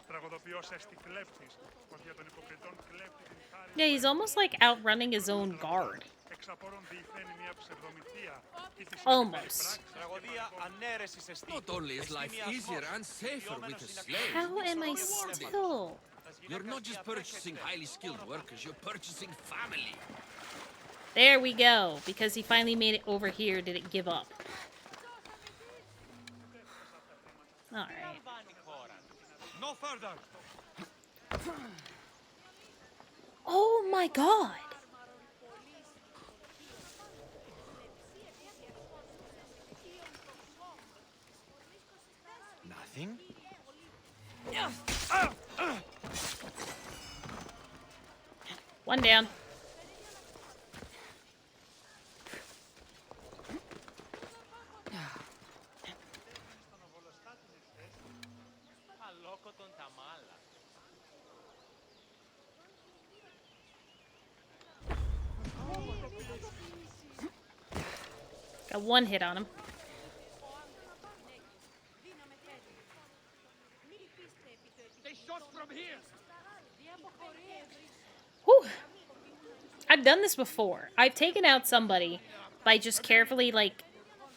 Τραγωδοποιός έστι κλέφτης, πως για τον υποκριτών κλέφτη την χάρη... Yeah, he's almost like outrunning his own guard. Εξαπόρων διηθένει μια ψευδομυθία. Almost. Not only is life easier and safer with a slave. How am I still? You're not just purchasing highly skilled workers, you're purchasing family. There we go. Because he finally made it over here, did it give up? Alright. No further. Oh my god! Nothing? One down. Got one hit on him. They shot from here. Whew. I've done this before. I've taken out somebody by just carefully, like,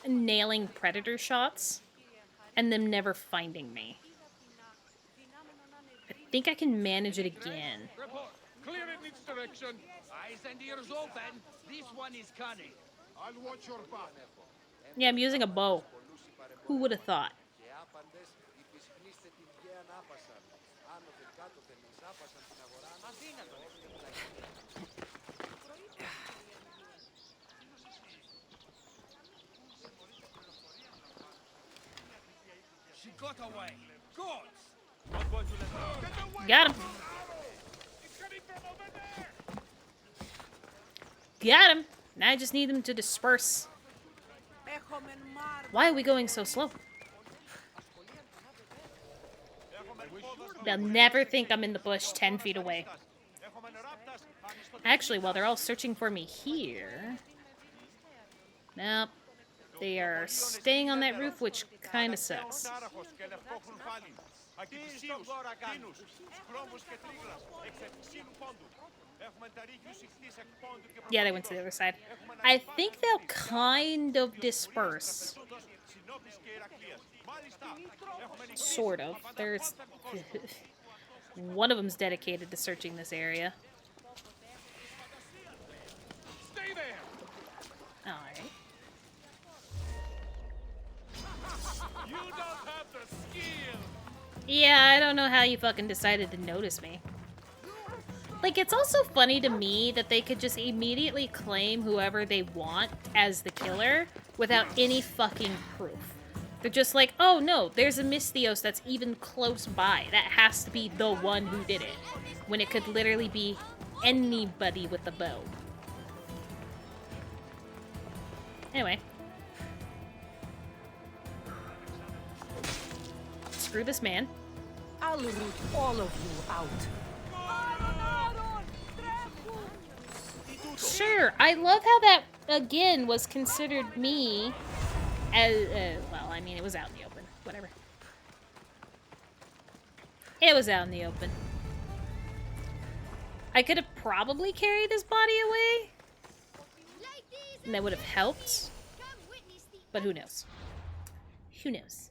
nailing predator shots and them never finding me. I think I can manage it again. Report. Clear in its direction. Eyes and ears open. This one is cunning. I'll watch your back. Yeah, I'm using a bow. Who would have thought? She got away. Gods! Not going to let her. Get away! Got him. It's coming from over there. Got him. Now I just need them to disperse. Why are we going so slow? They'll never think I'm in the bush 10 feet away. Actually, while they're all searching for me here... Nope. They are staying on that roof, which kind of sucks. Yeah, they went to the other side. I think they'll kind of disperse. Sort of. There's... one of them's dedicated to searching this area. Stay there. Alright. You don't have the skill. Yeah, I don't know how you fucking decided to notice me. Like, it's also funny to me that they could just immediately claim whoever they want as the killer without any fucking proof. They're just like, oh no, there's a Misthios that's even close by. That has to be the one who did it. When it could literally be anybody with a bow. Anyway. Screw this man. I'll root all of you out. Sure, I love how that, again, was considered me as, well, I mean, it was out in the open. Whatever. It was out in the open. I could have probably carried his body away. And that would have helped. But who knows? Who knows?